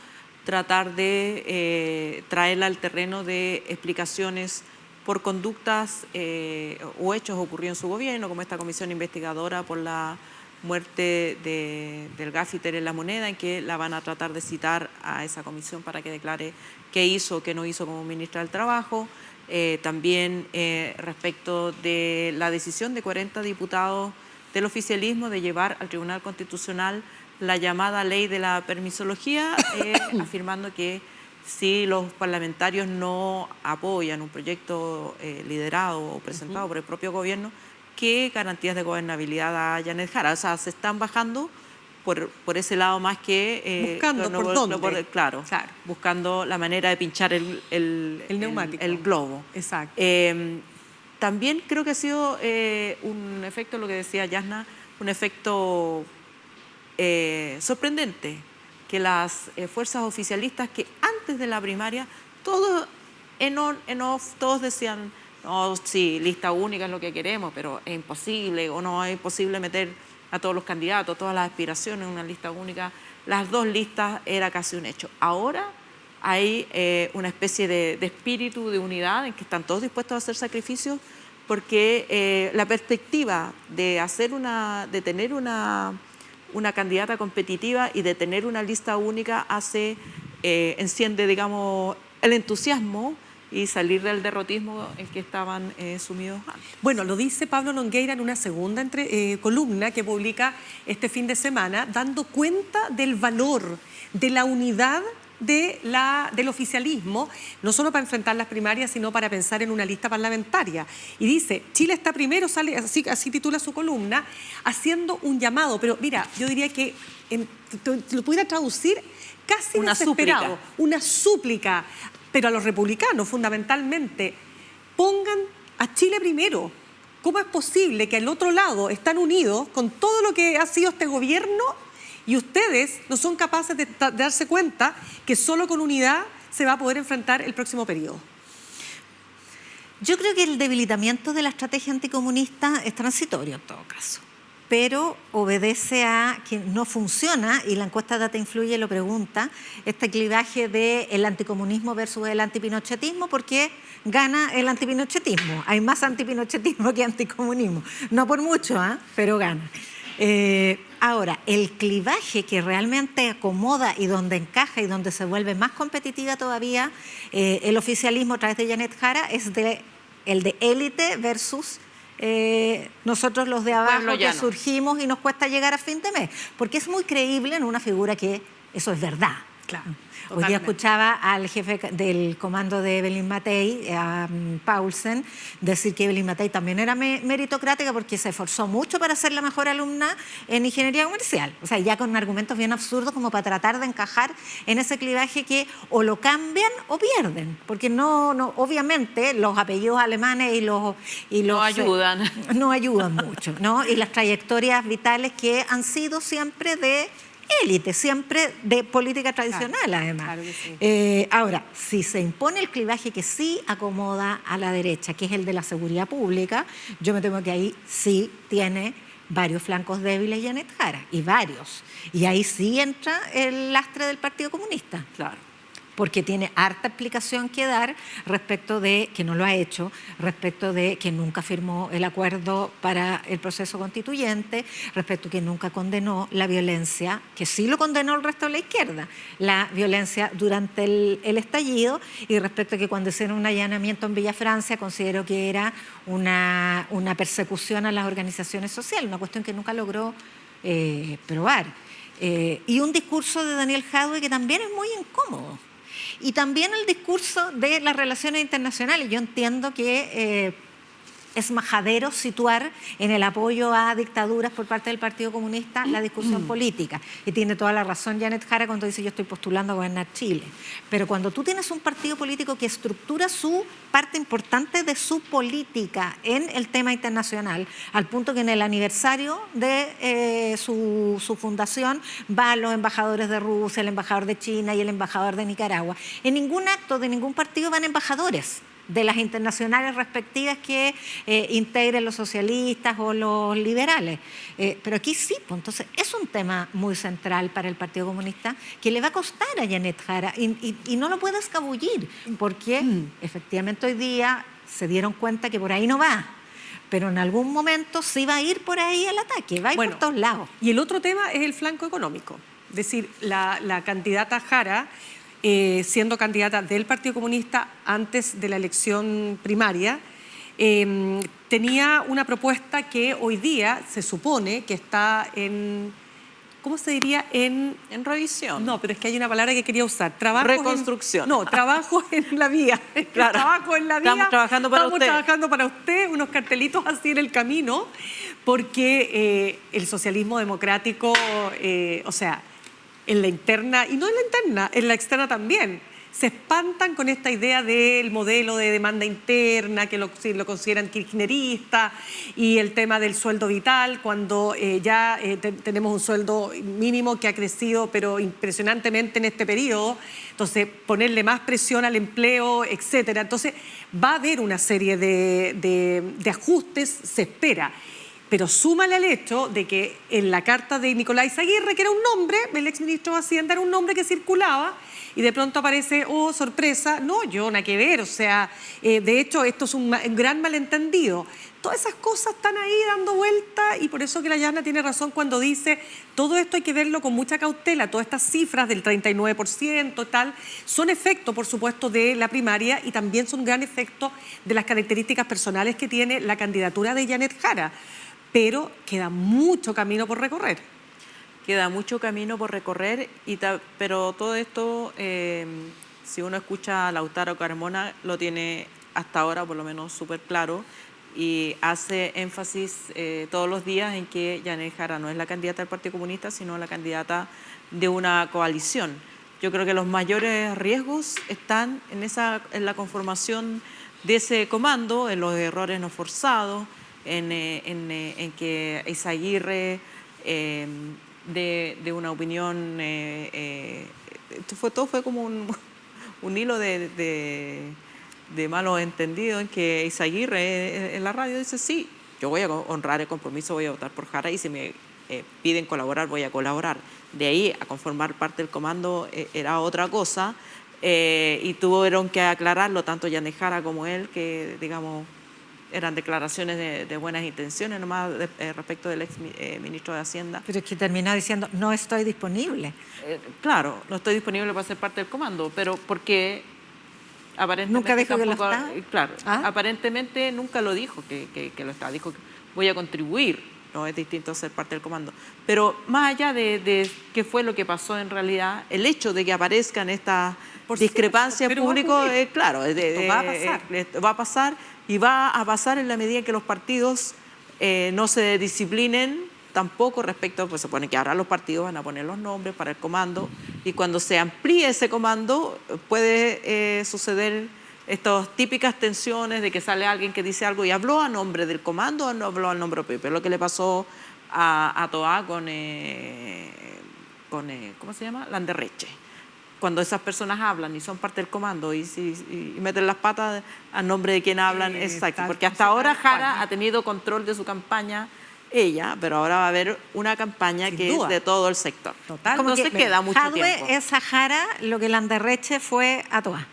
tratar de traerla al terreno de explicaciones por conductas o hechos ocurridos en su gobierno, como esta comisión investigadora por la muerte del gafiter en La Moneda, en que la van a tratar de citar a esa comisión para que declare qué hizo o qué no hizo como ministra del Trabajo. También respecto de la decisión de 40 diputados del oficialismo de llevar al Tribunal Constitucional la llamada ley de la permisología, afirmando que si los parlamentarios no apoyan un proyecto liderado o presentado por el propio gobierno, ¿qué garantías de gobernabilidad da Janet Jara? O sea, se están bajando por ese lado más que... buscando por dónde. Claro, buscando la manera de pinchar el neumático. El globo. Exacto. También creo que ha sido un efecto, lo que decía Yasna, un efecto sorprendente, que las fuerzas oficialistas que antes de la primaria, todos en off, todos decían, no, sí, lista única es lo que queremos, pero es imposible, o no es imposible meter a todos los candidatos, todas las aspiraciones en una lista única. Las dos listas era casi un hecho. Ahora hay una especie de espíritu de unidad en que están todos dispuestos a hacer sacrificios, porque la perspectiva de tener una candidata competitiva y de tener una lista única enciende, digamos, el entusiasmo y salir del derrotismo en que estaban sumidos antes. Bueno, lo dice Pablo Longueira en una segunda columna que publica este fin de semana, dando cuenta del valor de la unidad del oficialismo, no solo para enfrentar las primarias, sino para pensar en una lista parlamentaria. Y dice, Chile está primero, sale así titula su columna, haciendo un llamado, pero mira, yo diría que lo pudiera traducir casi una desesperado, súplica. Una súplica, pero a los republicanos fundamentalmente, pongan a Chile primero. ¿Cómo es posible que al otro lado están unidos con todo lo que ha sido este gobierno y ustedes no son capaces de darse cuenta que solo con unidad se va a poder enfrentar el próximo periodo? Yo creo que el debilitamiento de la estrategia anticomunista es transitorio en todo caso, pero obedece a que no funciona, y la encuesta Data Influye lo pregunta, este clivaje del anticomunismo versus el antipinochetismo, porque gana el antipinochetismo. Hay más antipinochetismo que anticomunismo, no por mucho, pero gana. Ahora, el clivaje que realmente acomoda y donde encaja y donde se vuelve más competitiva todavía el oficialismo a través de Janet Jara es el de élite versus nosotros los de abajo que surgimos y nos cuesta llegar a fin de mes, porque es muy creíble en una figura que eso es verdad. Claro. Hoy día escuchaba al jefe del comando de Evelyn Matei, a Paulsen, decir que Evelyn Matei también era meritocrática porque se esforzó mucho para ser la mejor alumna en ingeniería comercial. O sea, ya con argumentos bien absurdos como para tratar de encajar en ese clivaje que o lo cambian o pierden. Porque no obviamente los apellidos alemanes y los no ayudan. No ayudan mucho, ¿no? Y las trayectorias vitales que han sido siempre de élite, siempre de política tradicional, además. Claro que sí. Ahora, si se impone el clivaje que sí acomoda a la derecha, que es el de la seguridad pública, yo me temo que ahí sí tiene varios flancos débiles Janet Jara, y varios. Y ahí sí entra el lastre del Partido Comunista. Claro. Porque tiene harta explicación que dar respecto de que no lo ha hecho, respecto de que nunca firmó el acuerdo para el proceso constituyente, respecto de que nunca condenó la violencia, que sí lo condenó el resto de la izquierda, la violencia durante el estallido, y respecto de que cuando hicieron un allanamiento en Villa Francia consideró que era una persecución a las organizaciones sociales, una cuestión que nunca logró probar. Y un discurso de Daniel Jadwe que también es muy incómodo. Y también el discurso de las relaciones internacionales. Yo entiendo que es majadero situar en el apoyo a dictaduras por parte del Partido Comunista la discusión política. Y tiene toda la razón Janet Jara cuando dice yo estoy postulando a gobernar Chile. Pero cuando tú tienes un partido político que estructura su parte importante de su política en el tema internacional, al punto que en el aniversario de su fundación van los embajadores de Rusia, el embajador de China y el embajador de Nicaragua. En ningún acto de ningún partido van embajadores de las internacionales respectivas que integren los socialistas o los liberales. Pero aquí sí, pues entonces es un tema muy central para el Partido Comunista que le va a costar a Janet Jara y no lo puede escabullir porque efectivamente hoy día se dieron cuenta que por ahí no va. pero en algún momento sí va a ir por ahí el ataque, va a ir por todos lados. Y el otro tema es el flanco económico. Es decir, la candidata Jara, siendo candidata del Partido Comunista antes de la elección primaria, tenía una propuesta que hoy día se supone que está en... ¿Cómo se diría? En revisión. No, pero es que hay una palabra que quería usar. Reconstrucción. Trabajo en la vía. Claro. Trabajo en la vía. Estamos trabajando para usted. Estamos trabajando para usted, unos cartelitos así en el camino, porque el socialismo democrático, o sea, en la interna, y no en la interna, en la externa también, se espantan con esta idea del modelo de demanda interna, que lo consideran kirchnerista, y el tema del sueldo vital, cuando ya tenemos un sueldo mínimo que ha crecido, pero impresionantemente en este periodo. Entonces, ponerle más presión al empleo, etcétera. Entonces, va a haber una serie de ajustes, se espera. Pero súmale al hecho de que en la carta de Nicolás Aguirre, que era un nombre, el exministro de Hacienda, era un nombre que circulaba, y de pronto aparece, oh, sorpresa, no, yo nada que ver, o sea, de hecho esto es un gran malentendido. Todas esas cosas están ahí dando vuelta, y por eso que la Yana tiene razón cuando dice, todo esto hay que verlo con mucha cautela, todas estas cifras del 39%, tal, son efecto, por supuesto, de la primaria, y también son gran efecto de las características personales que tiene la candidatura de Janet Jara. Pero queda mucho camino por recorrer. Queda mucho camino por recorrer, pero todo esto, si uno escucha a Lautaro Carmona, lo tiene hasta ahora por lo menos súper claro, y hace énfasis todos los días en que Janet Jara no es la candidata del Partido Comunista, sino la candidata de una coalición. Yo creo que los mayores riesgos están en la conformación de ese comando, en los errores no forzados, en que Eizaguirre de una opinión, todo fue como un hilo de malos entendidos, en que Eizaguirre en la radio dice, sí, yo voy a honrar el compromiso, voy a votar por Jara, y si me piden colaborar, voy a colaborar. De ahí a conformar parte del comando era otra cosa, y tuvieron que aclararlo tanto Janet Jara como él, que digamos eran declaraciones de buenas intenciones nomás respecto del ex ministro de Hacienda. Pero es que terminó diciendo, no estoy disponible. Claro, no estoy disponible para ser parte del comando, pero porque aparentemente nunca dijo tampoco, que lo está. claro, aparentemente nunca lo dijo que lo está, dijo que voy a contribuir, no es distinto a ser parte del comando. Pero más allá de qué fue lo que pasó en realidad, el hecho de que aparezcan estas discrepancias públicas, claro, va a pasar. Y va a pasar en la medida en que los partidos no se disciplinen tampoco respecto, pues se supone que ahora los partidos van a poner los nombres para el comando, y cuando se amplíe ese comando puede suceder estas típicas tensiones de que sale alguien que dice algo y habló a nombre del comando o no habló a nombre propio. Lo que le pasó a Toá con ¿cómo se llama? Landerreche. Cuando esas personas hablan y son parte del comando y meten las patas a nombre de quien hablan, exacto, porque hasta ahora Jara ha tenido control de su campaña, pero ahora va a haber una campaña que es de todo el sector. Total. Como entonces queda mucho tiempo. Jadwe es a Jara lo que Landerreche fue a Toá.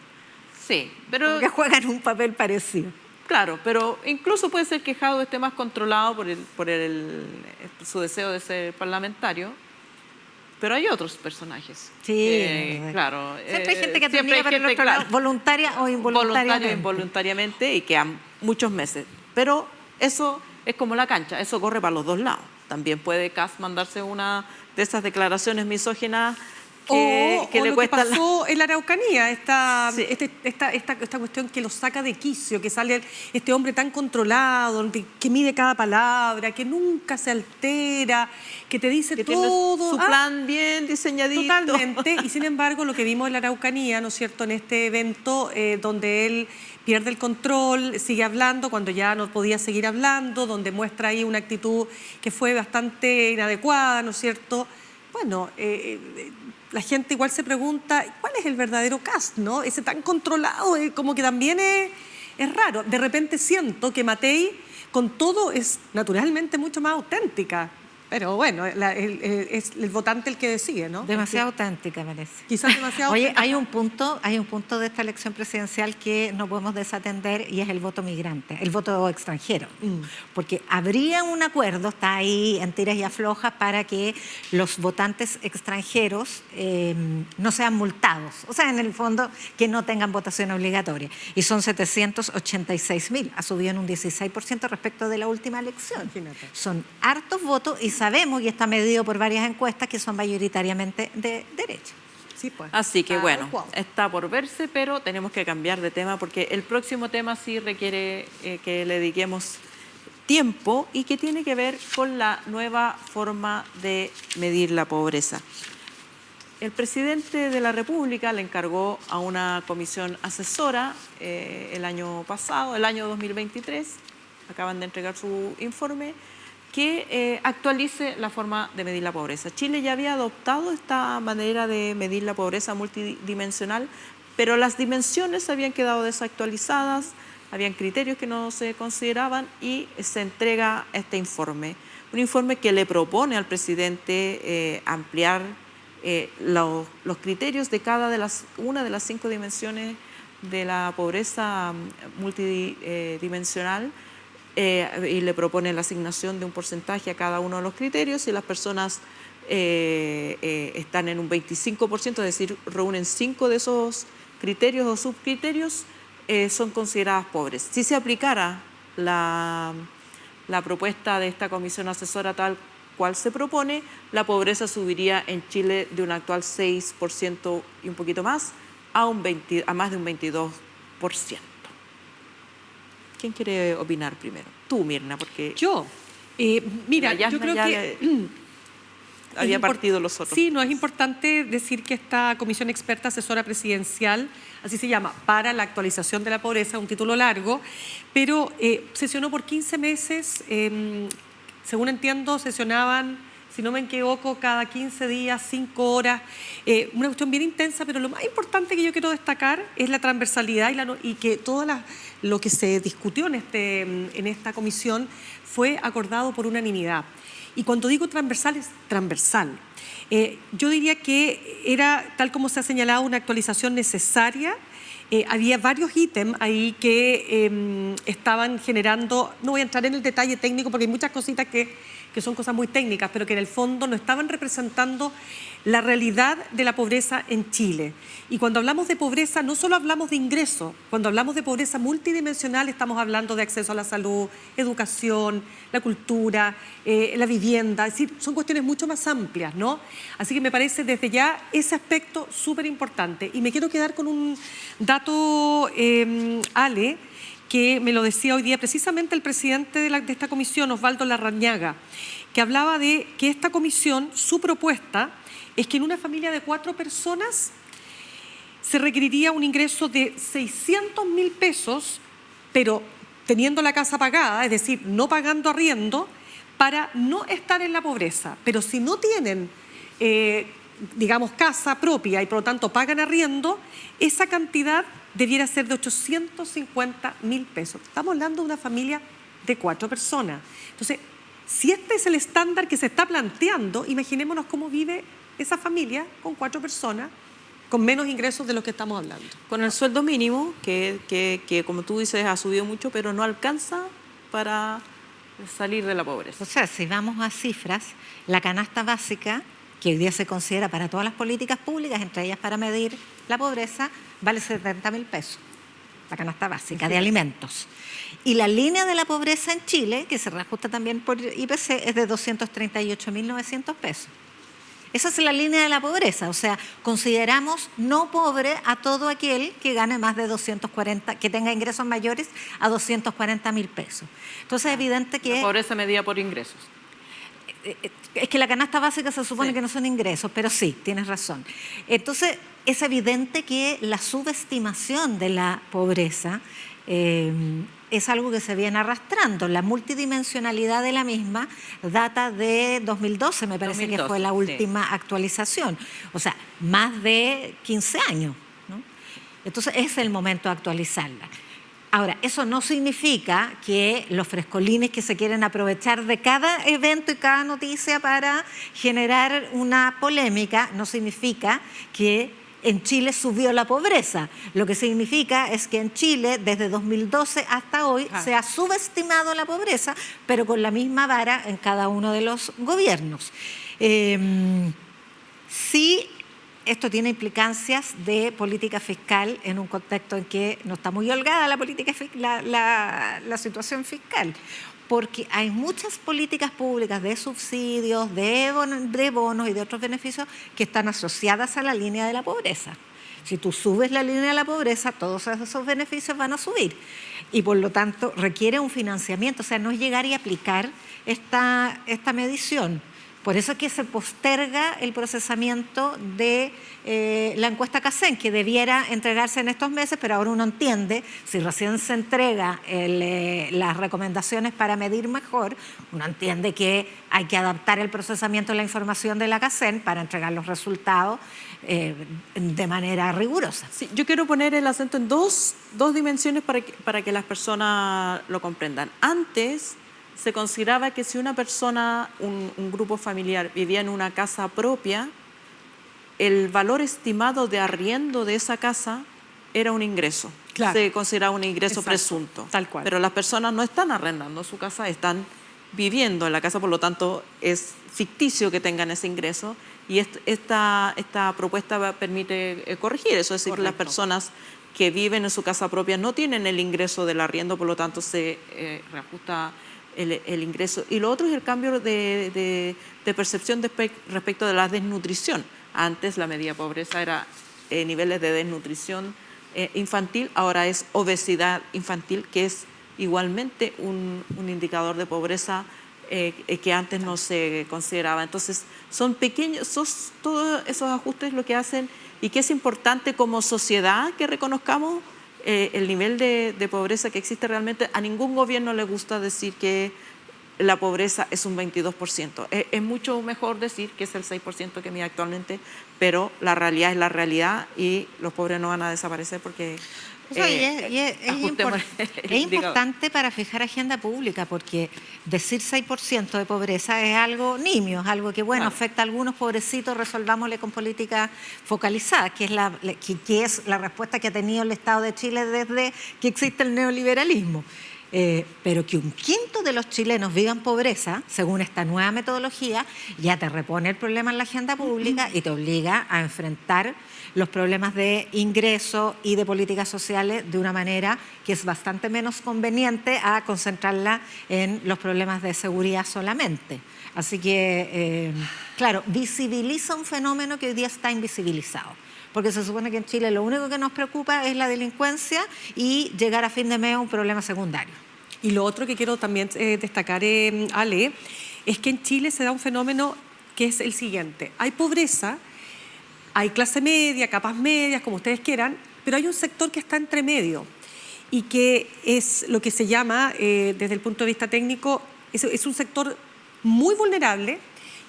Sí, pero... que juegan un papel parecido. Claro, pero incluso puede ser que Jadwe esté más controlado por su deseo de ser parlamentario. Pero hay otros personajes. Sí, claro. Siempre hay gente que termina por el otro lado, voluntaria o involuntariamente. Involuntariamente, y quedan muchos meses. Pero eso es como la cancha, eso corre para los dos lados. También puede Kast mandarse una de esas declaraciones misóginas que le cuesta. Lo que pasó en la Araucanía, esta cuestión que lo saca de quicio, que sale este hombre tan controlado, que mide cada palabra, que nunca se altera, que te dice que todo. Tiene su plan bien diseñadito. Totalmente, y sin embargo lo que vimos en la Araucanía, ¿no es cierto?, en este evento donde él pierde el control, sigue hablando cuando ya no podía seguir hablando, donde muestra ahí una actitud que fue bastante inadecuada, ¿no es cierto? Bueno, la gente igual se pregunta, ¿cuál es el verdadero Kast, no? Ese tan controlado, como que también es raro. De repente siento que Matei, con todo, es naturalmente mucho más auténtica. Pero bueno, es el votante el que decide, ¿no? Demasiado auténtica, parece. Quizás demasiado Oye, auténtica. hay un punto de esta elección presidencial que no podemos desatender y es el voto migrante, el voto extranjero. Porque habría un acuerdo, está ahí en tiras y aflojas, para que los votantes extranjeros no sean multados. O sea, en el fondo, que no tengan votación obligatoria. Y son 786.000, ha subido en un 16% respecto de la última elección. Imagínate. Son hartos votos y sabemos, y está medido por varias encuestas, que son mayoritariamente de derecha. Sí, pues. Así que bueno, Wow. está por verse, pero tenemos que cambiar de tema porque el próximo tema sí requiere que le dediquemos tiempo y que tiene que ver con la nueva forma de medir la pobreza. El presidente de la República le encargó a una comisión asesora el año pasado, el año 2023, acaban de entregar su informe, que actualice la forma de medir la pobreza. Chile ya había adoptado esta manera de medir la pobreza multidimensional, pero las dimensiones habían quedado desactualizadas, habían criterios que no se consideraban y se entrega este informe. Un informe que le propone al presidente ampliar los criterios de una de las 5 dimensiones de la pobreza multidimensional, y le propone la asignación de un porcentaje a cada uno de los criterios. Si las personas están en un 25%, es decir, reúnen 5 de esos criterios o subcriterios, son consideradas pobres. Si se aplicara la propuesta de esta comisión asesora tal cual se propone, la pobreza subiría en Chile de un actual 6% y un poquito más a más de un 22%. ¿Quién quiere opinar primero? Tú, Mirna, porque... Yo. Mira, yo creo que... había partido los otros. Sí, no, es importante decir que esta Comisión Experta Asesora Presidencial, así se llama, para la actualización de la pobreza, un título largo, pero sesionó por 15 meses, según entiendo, sesionaban, si no me equivoco, cada 15 días, 5 horas, una cuestión bien intensa, pero lo más importante que yo quiero destacar es la transversalidad y que todo lo que se discutió en esta comisión fue acordado por unanimidad. Y cuando digo transversal, es transversal. Yo diría que era, tal como se ha señalado, una actualización necesaria. Había varios ítems ahí que estaban generando, no voy a entrar en el detalle técnico porque hay muchas cositas que son cosas muy técnicas, pero que en el fondo no estaban representando la realidad de la pobreza en Chile. Y cuando hablamos de pobreza, no solo hablamos de ingresos, cuando hablamos de pobreza multidimensional estamos hablando de acceso a la salud, educación, la cultura, la vivienda, es decir, son cuestiones mucho más amplias, ¿no? Así que me parece desde ya ese aspecto súper importante. Y me quiero quedar con un dato, Ale, que me lo decía hoy día precisamente el presidente de esta comisión, Osvaldo Larrañaga, que hablaba de que esta comisión, su propuesta es que en una familia de 4 personas se requeriría un ingreso de 600.000 pesos, pero teniendo la casa pagada, es decir, no pagando arriendo, para no estar en la pobreza. Pero si no tienen, digamos, casa propia y por lo tanto pagan arriendo, esa cantidad debiera ser de 850.000 pesos. Estamos hablando de una familia de 4 personas. Entonces, si este es el estándar que se está planteando, imaginémonos cómo vive esa familia con 4 personas, con menos ingresos de los que estamos hablando. Con el sueldo mínimo, que como tú dices ha subido mucho, pero no alcanza para salir de la pobreza. O sea, si vamos a cifras, la canasta básica, que hoy día se considera para todas las políticas públicas, entre ellas para medir la pobreza, vale 70.000 pesos, la canasta básica de alimentos. Y la línea de la pobreza en Chile, que se reajusta también por IPC, es de 238.900 pesos. Esa es la línea de la pobreza, o sea, consideramos no pobre a todo aquel que gane más de 240, que tenga ingresos mayores a 240.000 pesos. Entonces es evidente que... La pobreza medida por ingresos. Es que la canasta básica se supone que no son ingresos, pero sí, tienes razón. Entonces, es evidente que la subestimación de la pobreza es algo que se viene arrastrando. La multidimensionalidad de la misma data de 2012, me parece 2012, que fue la última actualización. O sea, más de 15 años, ¿no? Entonces, es el momento de actualizarla. Ahora, eso no significa que los frescolines que se quieren aprovechar de cada evento y cada noticia para generar una polémica, no significa que en Chile subió la pobreza. Lo que significa es que en Chile, desde 2012 hasta hoy, se ha subestimado la pobreza, pero con la misma vara en cada uno de los gobiernos. Sí, esto tiene implicancias de política fiscal en un contexto en que no está muy holgada la situación fiscal, porque hay muchas políticas públicas de subsidios, de bonos y de otros beneficios que están asociadas a la línea de la pobreza. Si tú subes la línea de la pobreza, todos esos beneficios van a subir y por lo tanto requiere un financiamiento, o sea, no es llegar y aplicar esta medición. Por eso es que se posterga el procesamiento de la encuesta CACEN, que debiera entregarse en estos meses, pero ahora uno entiende, si recién se entrega las recomendaciones para medir mejor, uno entiende que hay que adaptar el procesamiento de la información de la CACEN para entregar los resultados de manera rigurosa. Sí, yo quiero poner el acento en dos dimensiones para que las personas lo comprendan. Antes se consideraba que si una persona, un grupo familiar, vivía en una casa propia, el valor estimado de arriendo de esa casa era un ingreso. Claro. Se consideraba un ingreso presunto. Tal cual. Pero las personas no están arrendando su casa, están viviendo en la casa, por lo tanto es ficticio que tengan ese ingreso y esta propuesta permite corregir eso, es decir, correcto, las personas que viven en su casa propia no tienen el ingreso del arriendo, por lo tanto se reajusta el ingreso. Y lo otro es el cambio de percepción respecto de la desnutrición. Antes la medida de pobreza era niveles de desnutrición infantil, ahora es obesidad infantil, que es igualmente un indicador de pobreza que antes no se consideraba. Entonces son pequeños, todos esos ajustes lo que hacen y que es importante como sociedad que reconozcamos el nivel de pobreza que existe realmente. A ningún gobierno le gusta decir que la pobreza es un 22%. Es mucho mejor decir que es el 6% que mide actualmente, pero la realidad es la realidad y los pobres no van a desaparecer porque... Es importante para fijar agenda pública porque decir 6% de pobreza es algo nimio, es algo que, bueno, afecta a algunos pobrecitos, resolvámosle con política focalizada, que es la respuesta que ha tenido el Estado de Chile desde que existe el neoliberalismo. Pero que un quinto de los chilenos vivan pobreza, según esta nueva metodología, ya te repone el problema en la agenda pública y te obliga a enfrentar los problemas de ingreso y de políticas sociales de una manera que es bastante menos conveniente a concentrarla en los problemas de seguridad solamente. Así que, claro, visibiliza un fenómeno que hoy día está invisibilizado. Porque se supone que en Chile lo único que nos preocupa es la delincuencia y llegar a fin de mes a un problema secundario. Y lo otro que quiero también destacar, Ale, es que en Chile se da un fenómeno que es el siguiente. Hay pobreza, hay clase media, capas medias, como ustedes quieran, pero hay un sector que está entre medio y que es lo que se llama, desde el punto de vista técnico, es un sector muy vulnerable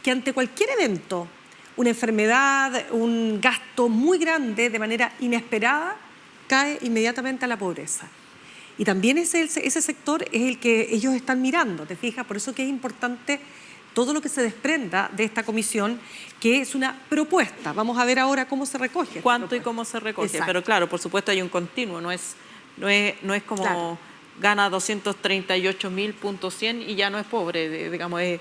que ante cualquier evento, una enfermedad, un gasto muy grande de manera inesperada, cae inmediatamente a la pobreza. Y también ese sector es el que ellos están mirando, ¿te fijas? Por eso que es importante todo lo que se desprenda de esta comisión, que es una propuesta. Vamos a ver ahora cómo se recoge. Cuánto y cómo se recoge. Exacto. Pero claro, por supuesto hay un continuo, no es como claro, gana 238.100 y ya no es pobre, digamos, es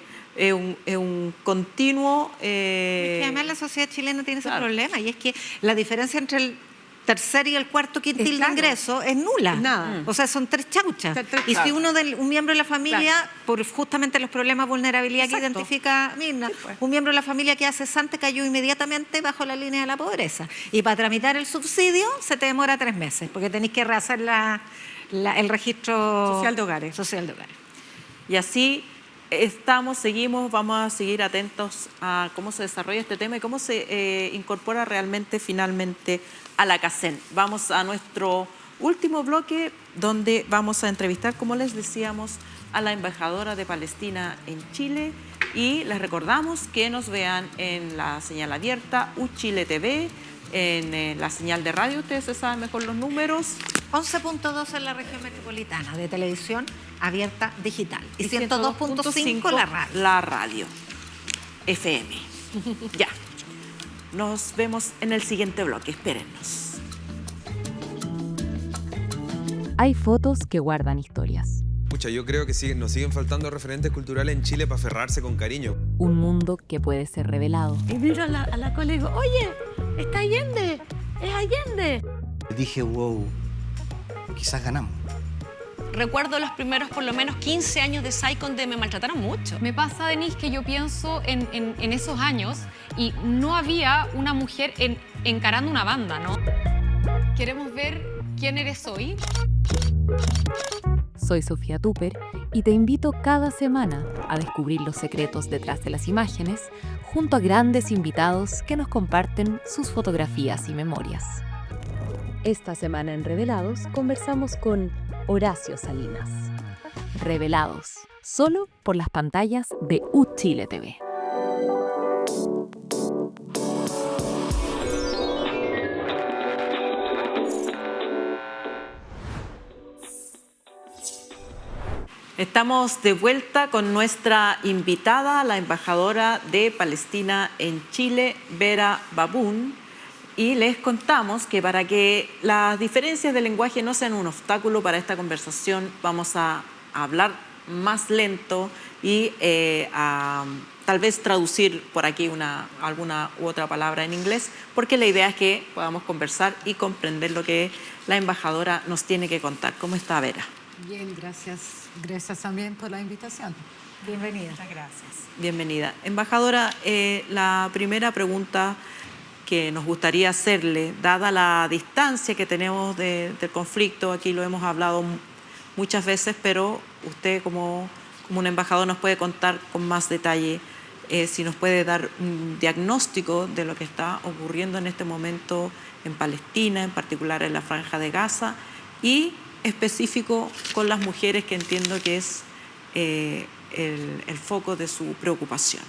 un continuo... Es que además la sociedad chilena tiene ese problema y es que la diferencia entre el tercer y el cuarto quintil de ingreso es nula. Nada. O sea, son 3 chauchas. Y si un miembro de la familia, por justamente los problemas de vulnerabilidad que identifica Mirna, un miembro de la familia que hace cesante cayó inmediatamente bajo la línea de la pobreza. Y para tramitar el subsidio se te demora 3 meses, porque tenés que rehacer el registro social de hogares. Y así seguimos, vamos a seguir atentos a cómo se desarrolla este tema y cómo se incorpora realmente, finalmente, a la CACEN. Vamos a nuestro último bloque, donde vamos a entrevistar, como les decíamos, a la embajadora de Palestina en Chile y les recordamos que nos vean en la señal abierta UChile TV, en la señal de radio. Ustedes se saben mejor los números. 11.2 en la región metropolitana de televisión abierta digital y 102.5 la radio. La radio FM. Ya. Nos vemos en el siguiente bloque. Espérennos. Hay fotos que guardan historias. Pucha, yo creo que nos siguen faltando referentes culturales en Chile para aferrarse con cariño. Un mundo que puede ser revelado. Y miro a la colega y digo, oye, está Allende, es Allende. Dije, wow, quizás ganamos. Recuerdo los primeros por lo menos 15 años de Psy donde me maltrataron mucho. Me pasa, Denise, que yo pienso en esos años y no había una mujer encarando una banda, ¿no? ¿Queremos ver quién eres hoy? Soy Sofía Tupper y te invito cada semana a descubrir los secretos detrás de las imágenes junto a grandes invitados que nos comparten sus fotografías y memorias. Esta semana en Revelados conversamos con Horacio Salinas. Revelados, solo por las pantallas de UChile TV. Estamos de vuelta con nuestra invitada, la embajadora de Palestina en Chile, Vera Babún, y les contamos que para que las diferencias de lenguaje no sean un obstáculo para esta conversación, vamos a hablar más lento y a tal vez traducir por aquí alguna u otra palabra en inglés, porque la idea es que podamos conversar y comprender lo que la embajadora nos tiene que contar. ¿Cómo está, Vera? Bien, gracias. Gracias también por la invitación. Bienvenida. Muchas gracias. Bienvenida. Embajadora, la primera pregunta que nos gustaría hacerle, dada la distancia que tenemos del conflicto, aquí lo hemos hablado muchas veces, pero usted como un embajador nos puede contar con más detalle, si nos puede dar un diagnóstico de lo que está ocurriendo en este momento en Palestina, en particular en la Franja de Gaza, y específico con las mujeres, que entiendo que es el foco de su preocupación.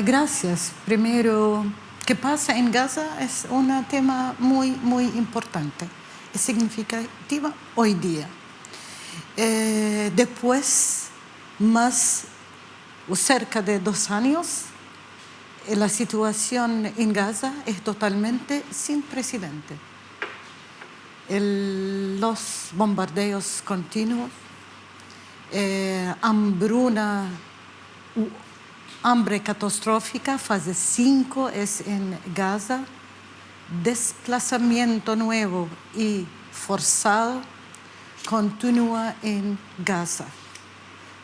Gracias. Primero, ¿qué pasa en Gaza? Es un tema muy, muy importante. Es significativa hoy día. Después, más o cerca de 2 años, la situación en Gaza es totalmente sin precedente. Los bombardeos continuos, hambre catastrófica, fase 5 es en Gaza, desplazamiento nuevo y forzado continúa en Gaza.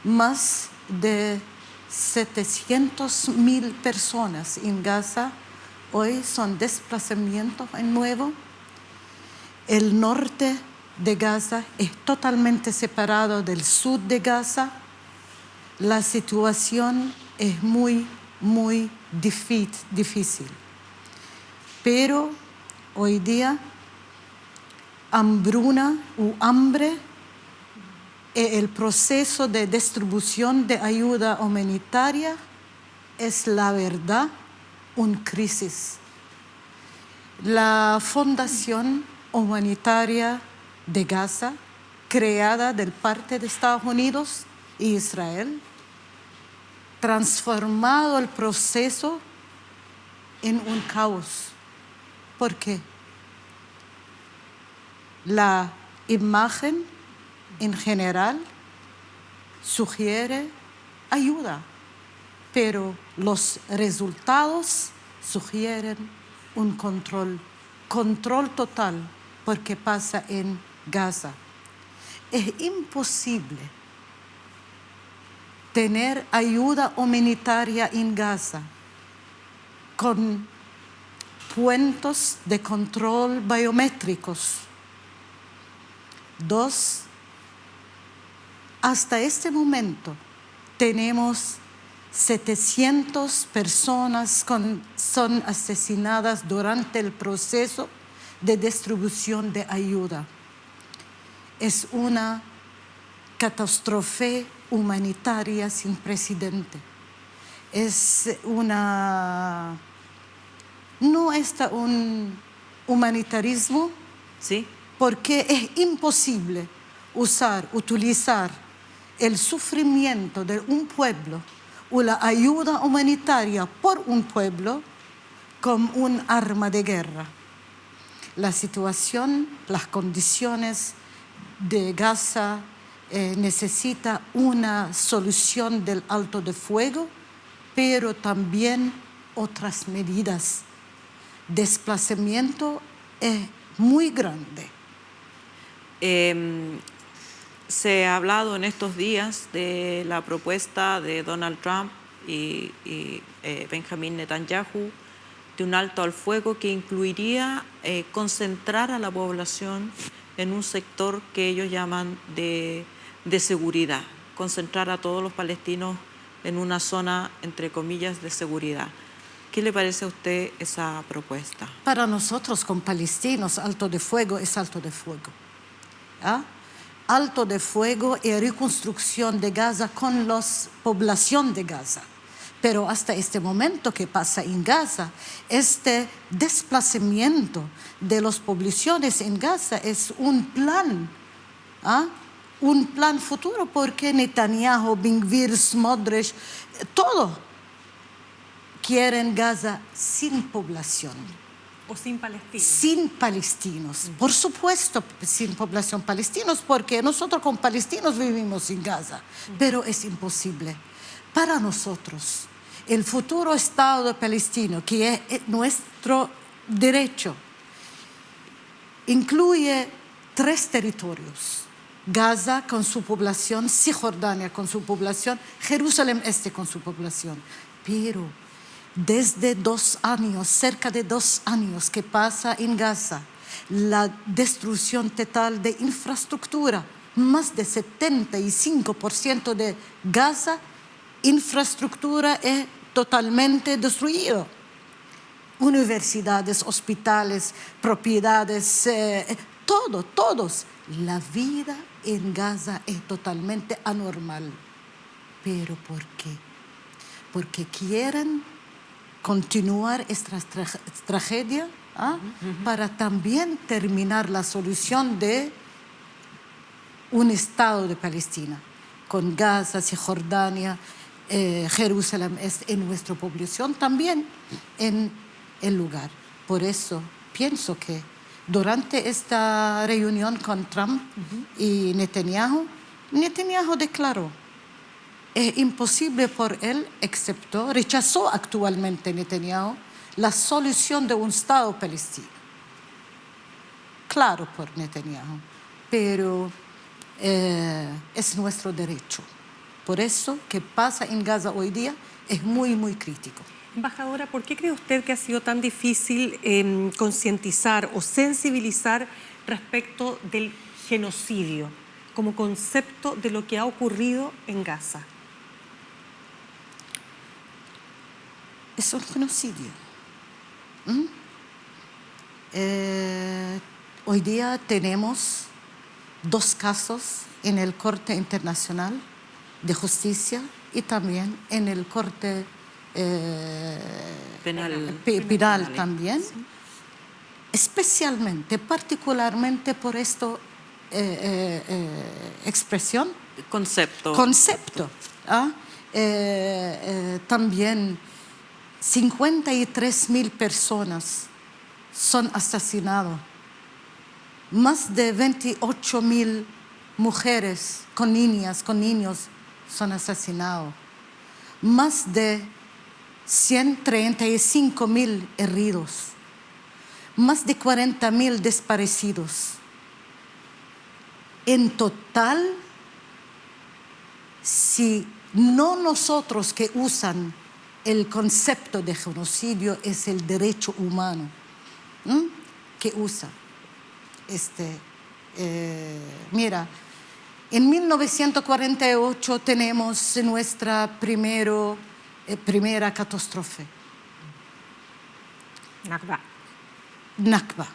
Más de 700.000 personas en Gaza hoy son desplazamientos en nuevo. El norte de Gaza es totalmente separado del sur de Gaza. La situación es muy, muy difícil. Pero hoy día, hambre, el proceso de distribución de ayuda humanitaria es la verdad una crisis. La Fundación Humanitaria de Gaza, creada de parte de Estados Unidos y Israel, transformado el proceso en un caos. ¿Por qué? La imagen en general sugiere ayuda, pero los resultados sugieren un control total, porque pasa en Gaza. Es imposible tener ayuda humanitaria en Gaza con puentes de control biométricos. 2, hasta este momento tenemos 700 personas son asesinadas durante el proceso de distribución de ayuda. Es una catástrofe humanitaria sin precedente. Es una ¿No está un humanitarismo? Sí. Porque es imposible utilizar el sufrimiento de un pueblo o la ayuda humanitaria por un pueblo como un arma de guerra. La situación, las condiciones de Gaza necesita una solución del alto de fuego, pero también otras medidas. Desplazamiento es muy grande. Se ha hablado en estos días de la propuesta de Donald Trump y Benjamin Netanyahu de un alto al fuego que incluiría concentrar a la población en un sector que ellos llaman de seguridad, concentrar a todos los palestinos en una zona, entre comillas, de seguridad. ¿Qué le parece a usted esa propuesta? Para nosotros, con palestinos, alto de fuego es alto de fuego. ¿Ah? Alto de fuego y reconstrucción de Gaza con la población de Gaza. Pero hasta este momento que pasa en Gaza, este desplazamiento de las poblaciones en Gaza es un plan, un plan futuro, porque Netanyahu, Ben Gvir, Smotrich, todo quieren Gaza sin población. ¿O sin palestinos? Sin palestinos. Por supuesto, sin población palestinos, porque nosotros con palestinos vivimos en Gaza. Pero es imposible. Para nosotros, el futuro Estado palestino, que es nuestro derecho, incluye 3 territorios. Gaza con su población, Cisjordania con su población, Jerusalén Este con su población. Pero desde 2 años, cerca de 2 años que pasa en Gaza, la destrucción total de infraestructura, más de 75% de Gaza, infraestructura es totalmente destruida. Universidades, hospitales, propiedades, todos. La vida en Gaza es totalmente anormal. ¿Pero por qué? Porque quieren continuar esta tragedia para también terminar la solución de un Estado de Palestina, con Gaza, Cisjordania, Jerusalén en nuestra población, también en el lugar. Por eso pienso que durante esta reunión con Trump y Netanyahu declaró: es imposible por él, rechazó actualmente Netanyahu la solución de un Estado palestino. Claro por Netanyahu, pero es nuestro derecho. Por eso, que pasa en Gaza hoy día es muy, muy crítico. Embajadora, ¿por qué cree usted que ha sido tan difícil concientizar o sensibilizar respecto del genocidio como concepto de lo que ha ocurrido en Gaza? Es un genocidio. Hoy día tenemos 2 casos en el Corte Internacional de Justicia y también en el Corte penal también, sí. Especialmente, particularmente por esta expresión. Concepto. También 53.000 personas son asesinadas. Más de 28.000 mujeres con niños son asesinados. Más de 135.000 heridos. Más de 40.000 desaparecidos. En total, si no nosotros que usan el concepto de genocidio, es el derecho humano que usa. Mira, en 1948 tenemos nuestra primera catástrofe. Nakba.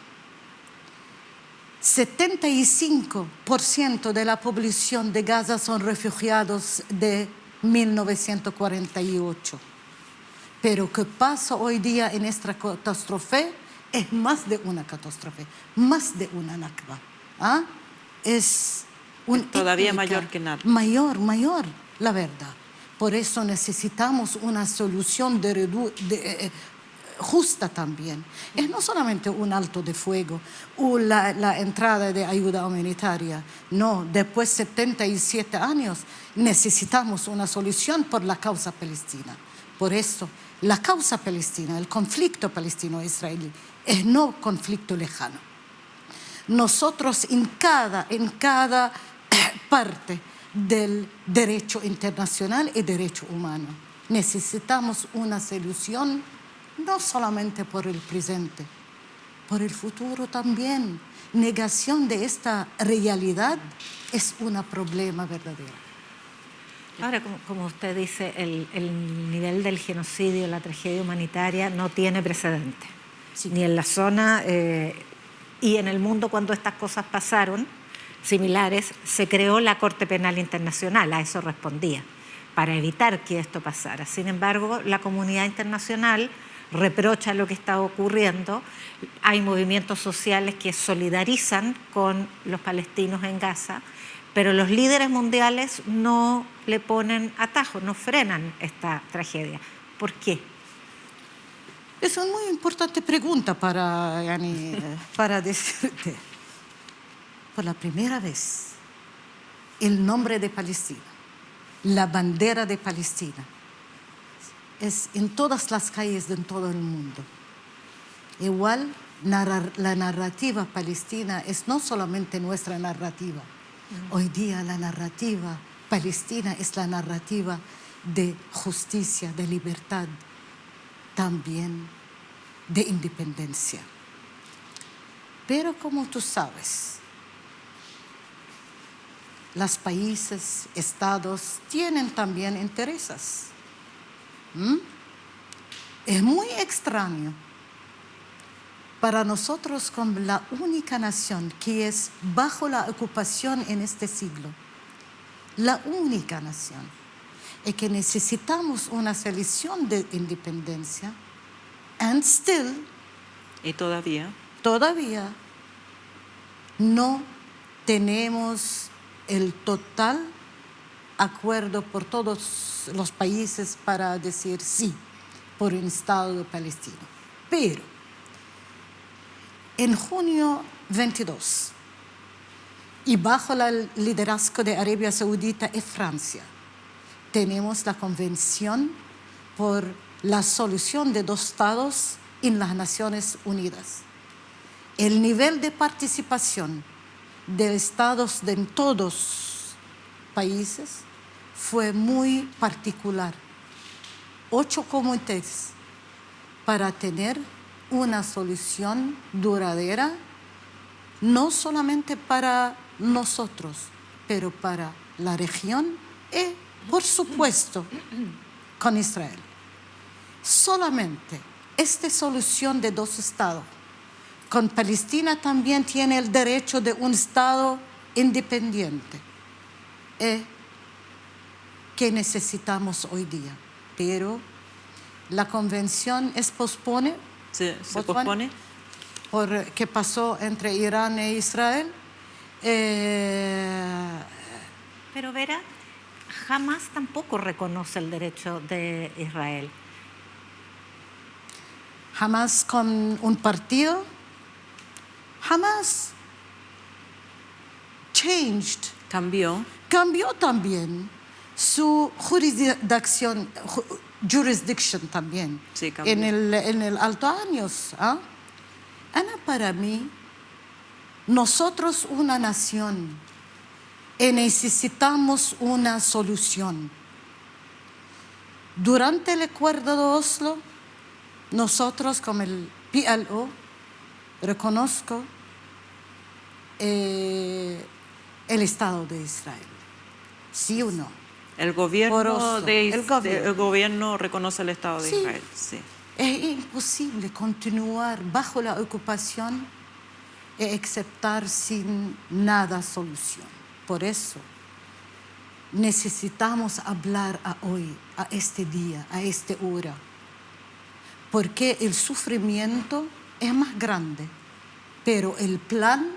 75% de la población de Gaza son refugiados de 1948. Pero que pasa hoy día en esta catástrofe es más de una catástrofe, más de una Nakba. ¿Ah? Es todavía mayor que nada. Mayor, la verdad. Por eso necesitamos una solución justa también. Es no solamente un alto de fuego o la entrada de ayuda humanitaria. No, después de 77 años necesitamos una solución por la causa palestina. Por eso, la causa palestina, el conflicto palestino-israelí, es no conflicto lejano. Nosotros en cada parte del derecho internacional y derecho humano necesitamos una solución no solamente por el presente, por el futuro también. Negación de esta realidad es un problema verdadero. Ahora, como usted dice, el nivel del genocidio, la tragedia humanitaria no tiene precedente. Sí. Ni en la zona y en el mundo cuando estas cosas pasaron, similares, se creó la Corte Penal Internacional, a eso respondía, para evitar que esto pasara. Sin embargo, la comunidad internacional reprocha lo que está ocurriendo. Hay movimientos sociales que solidarizan con los palestinos en Gaza, pero los líderes mundiales no le ponen atajo, no frenan esta tragedia. ¿Por qué? Es una muy importante pregunta para decirte. Por la primera vez, el nombre de Palestina, la bandera de Palestina, es en todas las calles de todo el mundo. Igual, la narrativa palestina es no solamente nuestra narrativa. Hoy día la narrativa palestina es la narrativa de justicia, de libertad, también de independencia. Pero como tú sabes, los países, estados tienen también intereses. Es muy extraño para nosotros como la única nación que es bajo la ocupación en este siglo, la única nación, y que necesitamos una selección de independencia, and still, y todavía no tenemos el total acuerdo por todos los países para decir sí por un Estado palestino. Pero en junio 22, y bajo el liderazgo de Arabia Saudita y Francia, tenemos la Convención por la solución de dos estados en las Naciones Unidas. El nivel de participación de estados de todos países fue muy particular. 8 comités para tener una solución duradera, no solamente para nosotros, pero para la región y, por supuesto, con Israel. Solamente esta solución de dos estados, con Palestina también tiene el derecho de un estado independiente, que necesitamos hoy día. Pero la convención pospone. Se pospone. Por qué pasó entre Irán e Israel. Pero Vera, Hamas tampoco reconoce el derecho de Israel. Hamas con un partido. Hamas cambió también su jurisdicción también, sí, en el alto años. Ana, para mí, nosotros una nación y necesitamos una solución. Durante el acuerdo de Oslo, nosotros como el PLO reconozco el Estado de Israel. ¿Sí o no? El gobierno reconoce el Estado de Israel. Sí. Es imposible continuar bajo la ocupación y aceptar sin nada solución. Por eso necesitamos hablar hoy, a este día, a esta hora, porque el sufrimiento es más grande, pero el plan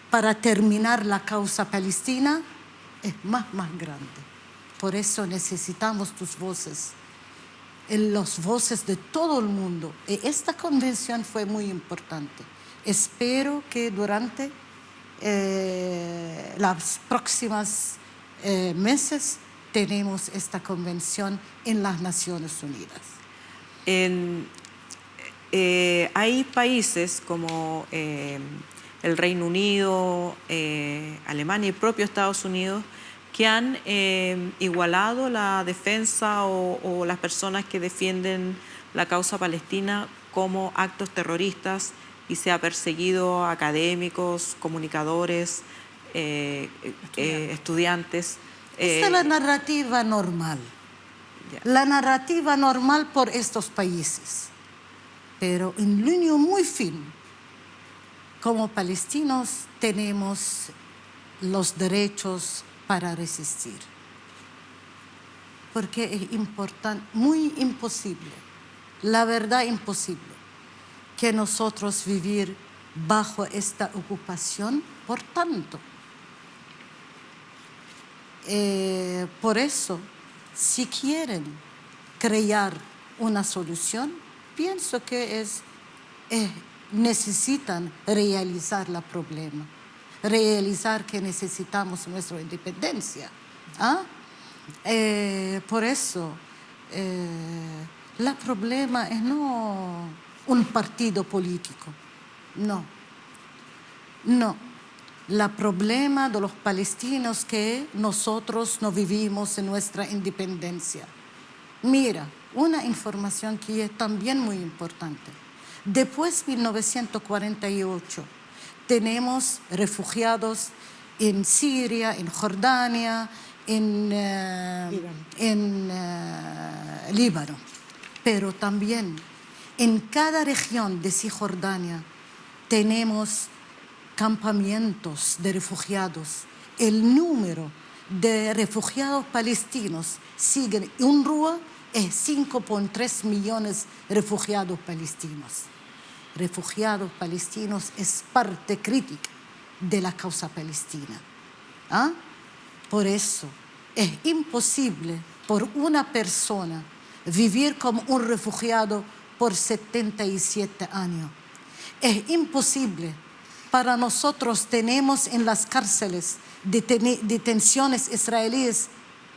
para terminar la causa palestina es más grande. Por eso necesitamos tus voces, las voces de todo el mundo. Y esta convención fue muy importante. Espero que durante las próximas meses tenemos esta convención en las Naciones Unidas. Hay países como el Reino Unido, Alemania y propio Estados Unidos que han igualado la defensa o las personas que defienden la causa palestina como actos terroristas y se ha perseguido a académicos, comunicadores, estudiantes. Esta es la narrativa normal. La narrativa normal por estos países. Pero en línea muy fina, como palestinos tenemos los derechos para resistir. Porque es importante, muy imposible, la verdad imposible, que nosotros vivir bajo esta ocupación por tanto. Por eso, si quieren crear una solución, pienso que necesitan realizar el problema, realizar que necesitamos nuestra independencia. Por eso, el problema es no un partido político, no. El problema de los palestinos que nosotros no vivimos en nuestra independencia. Mira, una información que es también muy importante. Después de 1948, tenemos refugiados en Siria, en Jordania, en Líbano. Pero también en cada región de Cisjordania tenemos campamentos de refugiados. El número de refugiados palestinos sigue UNRWA es 5,3 millones de refugiados palestinos. Refugiados palestinos es parte crítica de la causa palestina. Por eso es imposible por una persona vivir como un refugiado por 77 años. Es imposible. Para nosotros tenemos en las cárceles detenciones israelíes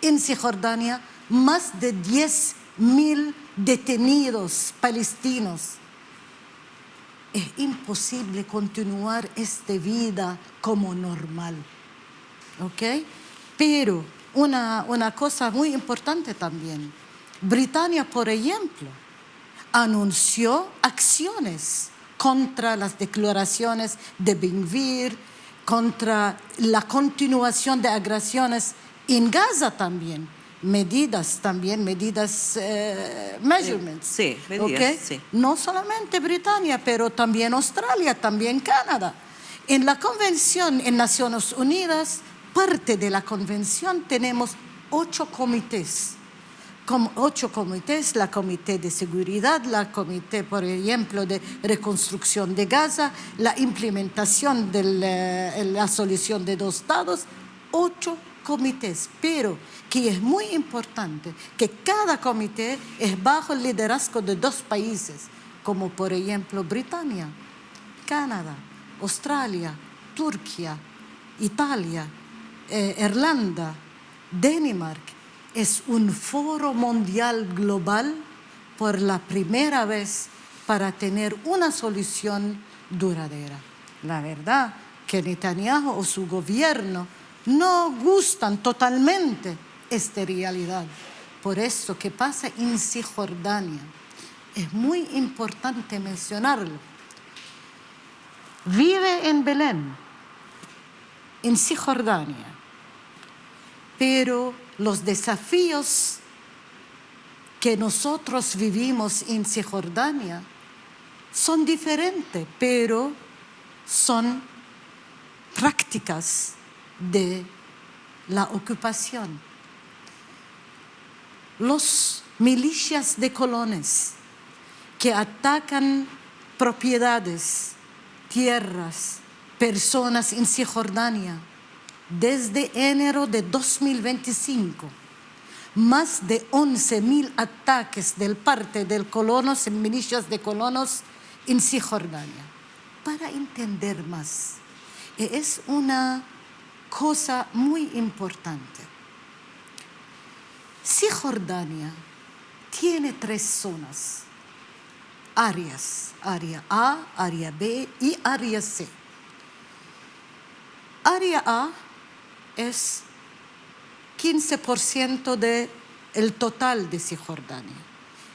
en Cisjordania más de 10.000 detenidos palestinos. Es imposible continuar esta vida como normal. ¿Ok? Pero una cosa muy importante también. Britania, por ejemplo, anunció acciones contra las declaraciones de Ben Gvir, contra la continuación de agresiones en Gaza también. Medidas, measurements. Sí, medidas, ¿okay? sí. No solamente Britania, pero también Australia, también Canadá. En la convención en Naciones Unidas, parte de la convención tenemos 8 comités. Como 8 comités, la Comité de Seguridad, la Comité, por ejemplo, de Reconstrucción de Gaza, la implementación de la solución de 2 estados, 8 comités, pero que es muy importante que cada comité es bajo el liderazgo de 2 países, como por ejemplo Britania, Canadá, Australia, Turquía, Italia, Irlanda, Dinamarca. Es un foro mundial global por la primera vez para tener una solución duradera. La verdad que Netanyahu o su gobierno no gustan totalmente esta realidad. Por eso que pasa en Cisjordania es muy importante mencionarlo. Vive en Belén, en Cisjordania, pero los desafíos que nosotros vivimos en Cisjordania son diferentes, pero son prácticas de la ocupación. Los milicias de colones que atacan propiedades, tierras, personas en Cisjordania desde enero de 2025. Más de 11.000 ataques del parte de colonos y milicias de colonos en Cisjordania. Para entender más, es una cosa muy importante. Cisjordania tiene 3 zonas, áreas, área A, área B y área C. Área A es 15% del total de Cisjordania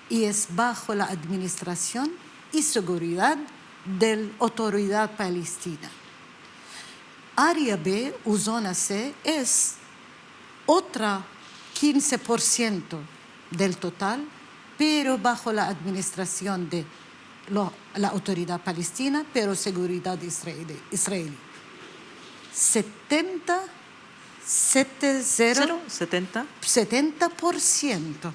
y es bajo la administración y seguridad de la autoridad palestina. Área B o zona C es otra 15% del total, pero bajo la administración de la autoridad palestina, pero seguridad israelí. 70%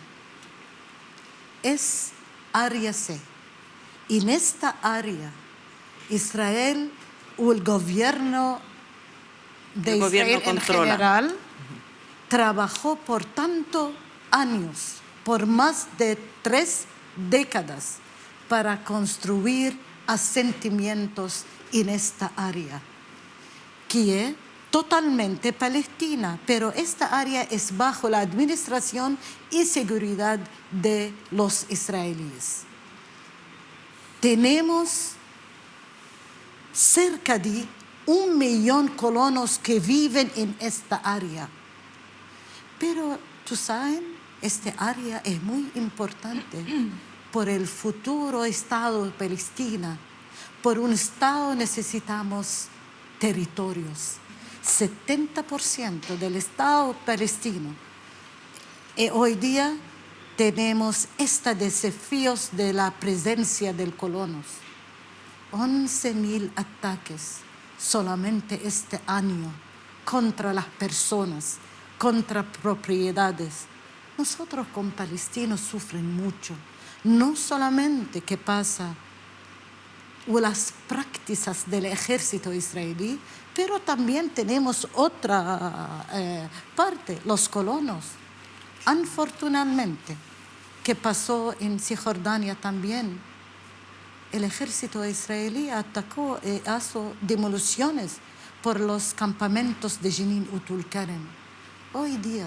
es área C. Y en esta área, Israel o el gobierno de Israel en general trabajó por tantos años, por más de 3 décadas, para construir asentamientos en esta área, que es totalmente palestina, pero esta área es bajo la administración y seguridad de los israelíes. Tenemos cerca de 1 millón de colonos que viven en esta área. Pero, tú sabes, esta área es muy importante por el futuro Estado de Palestina. Por un Estado necesitamos territorios. 70% del Estado palestino. Y hoy día tenemos estos desafíos de la presencia de colonos. 11.000 ataques solamente este año contra las personas, contra propiedades. Nosotros como palestinos sufren mucho. No solamente que pasa o las prácticas del ejército israelí, pero también tenemos otra parte, los colonos. Afortunadamente, que pasó en Cisjordania también, el ejército israelí atacó y hizo demoliciones por los campamentos de Jenin y Tulkarem. Hoy día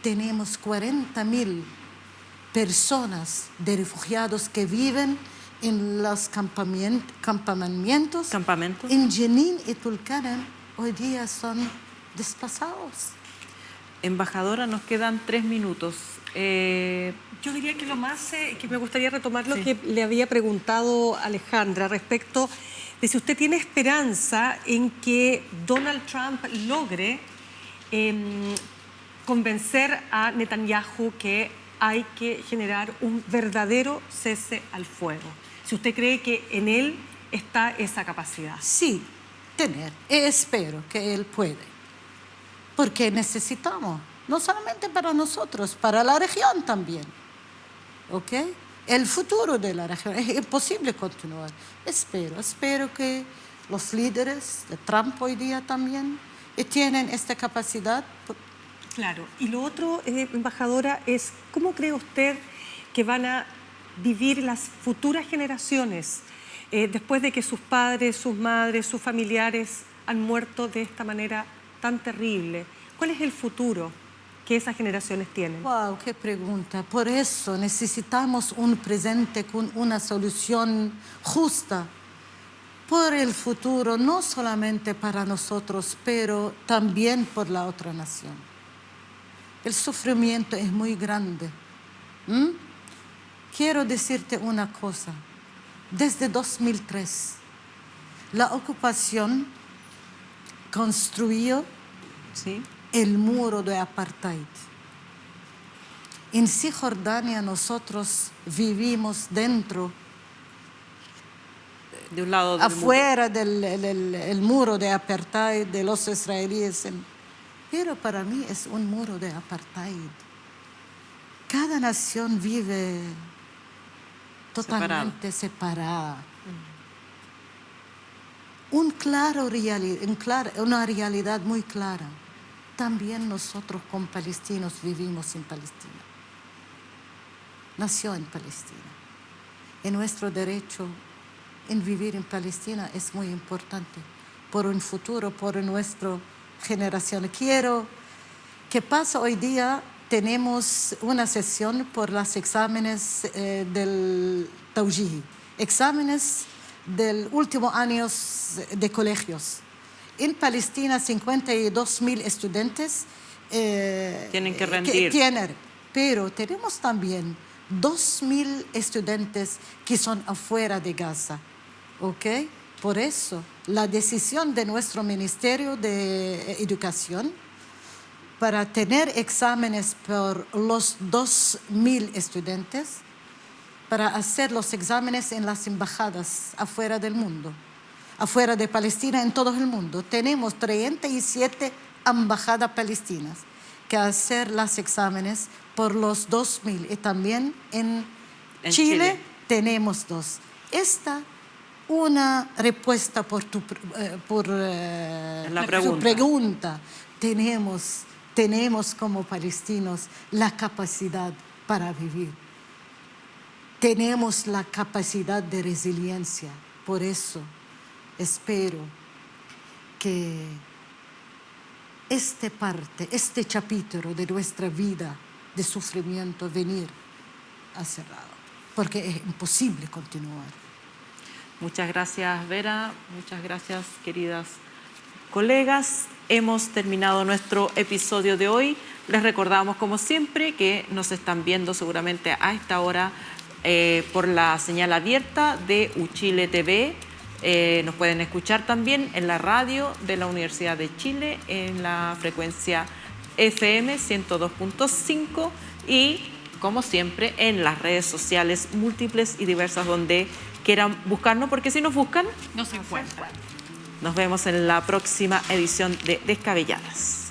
tenemos 40.000 personas de refugiados que viven en los campamentos. En Jenin y Tulkarem hoy día son desplazados. Embajadora, nos quedan 3 minutos. Yo diría que lo más que me gustaría retomar lo que le había preguntado Alejandra respecto de si usted tiene esperanza en que Donald Trump logre convencer a Netanyahu que hay que generar un verdadero cese al fuego. Si usted cree que en él está esa capacidad. Sí, espero que él puede. Porque necesitamos, no solamente para nosotros, para la región también. ¿Ok? El futuro de la región. Es imposible continuar. Espero que los líderes de Trump hoy día también tienen esta capacidad. Claro. Y lo otro, embajadora, es ¿cómo cree usted que van a vivir las futuras generaciones después de que sus padres, sus madres, sus familiares han muerto de esta manera tan terrible? ¿Cuál es el futuro que esas generaciones tienen? ¡Wow! ¡Qué pregunta! Por eso necesitamos un presente con una solución justa por el futuro, no solamente para nosotros, pero también por la otra nación. El sufrimiento es muy grande. Quiero decirte una cosa. Desde 2003, la ocupación construyó el muro de apartheid. En Cisjordania nosotros vivimos dentro, de un lado del afuera del muro de apartheid de los israelíes. Pero para mí es un muro de apartheid. Cada nación vive totalmente separada. Una realidad muy clara. También nosotros como palestinos vivimos en Palestina. Nació en Palestina. Y nuestro derecho en vivir en Palestina es muy importante por un futuro, por nuestra generación. ¿Qué pasa hoy día? Tenemos una sesión por los exámenes del Tawjihi, exámenes del último años de colegios. En Palestina, 52.000 estudiantes tienen que rendir. Pero tenemos también 2.000 estudiantes que son afuera de Gaza. ¿Ok? Por eso, la decisión de nuestro Ministerio de Educación para tener exámenes por los 2.000 estudiantes, para hacer los exámenes en las embajadas afuera del mundo, afuera de Palestina, en todo el mundo. Tenemos 37 embajadas palestinas que hacer los exámenes por los 2.000 y también en Chile tenemos 2. Esta una respuesta por tu pregunta. Tenemos como palestinos la capacidad para vivir. Tenemos la capacidad de resiliencia. Por eso espero que este capítulo de nuestra vida de sufrimiento venir a cerrado, porque es imposible continuar. Muchas gracias, Vera. Muchas gracias, queridas colegas. Hemos terminado nuestro episodio de hoy. Les recordamos, como siempre, que nos están viendo seguramente a esta hora por la señal abierta de Uchile TV. Nos pueden escuchar también en la radio de la Universidad de Chile, en la frecuencia FM 102.5 y, como siempre, en las redes sociales múltiples y diversas donde quieran buscarnos, porque si nos buscan, no se encuentran. Nos vemos en la próxima edición de Descabelladas.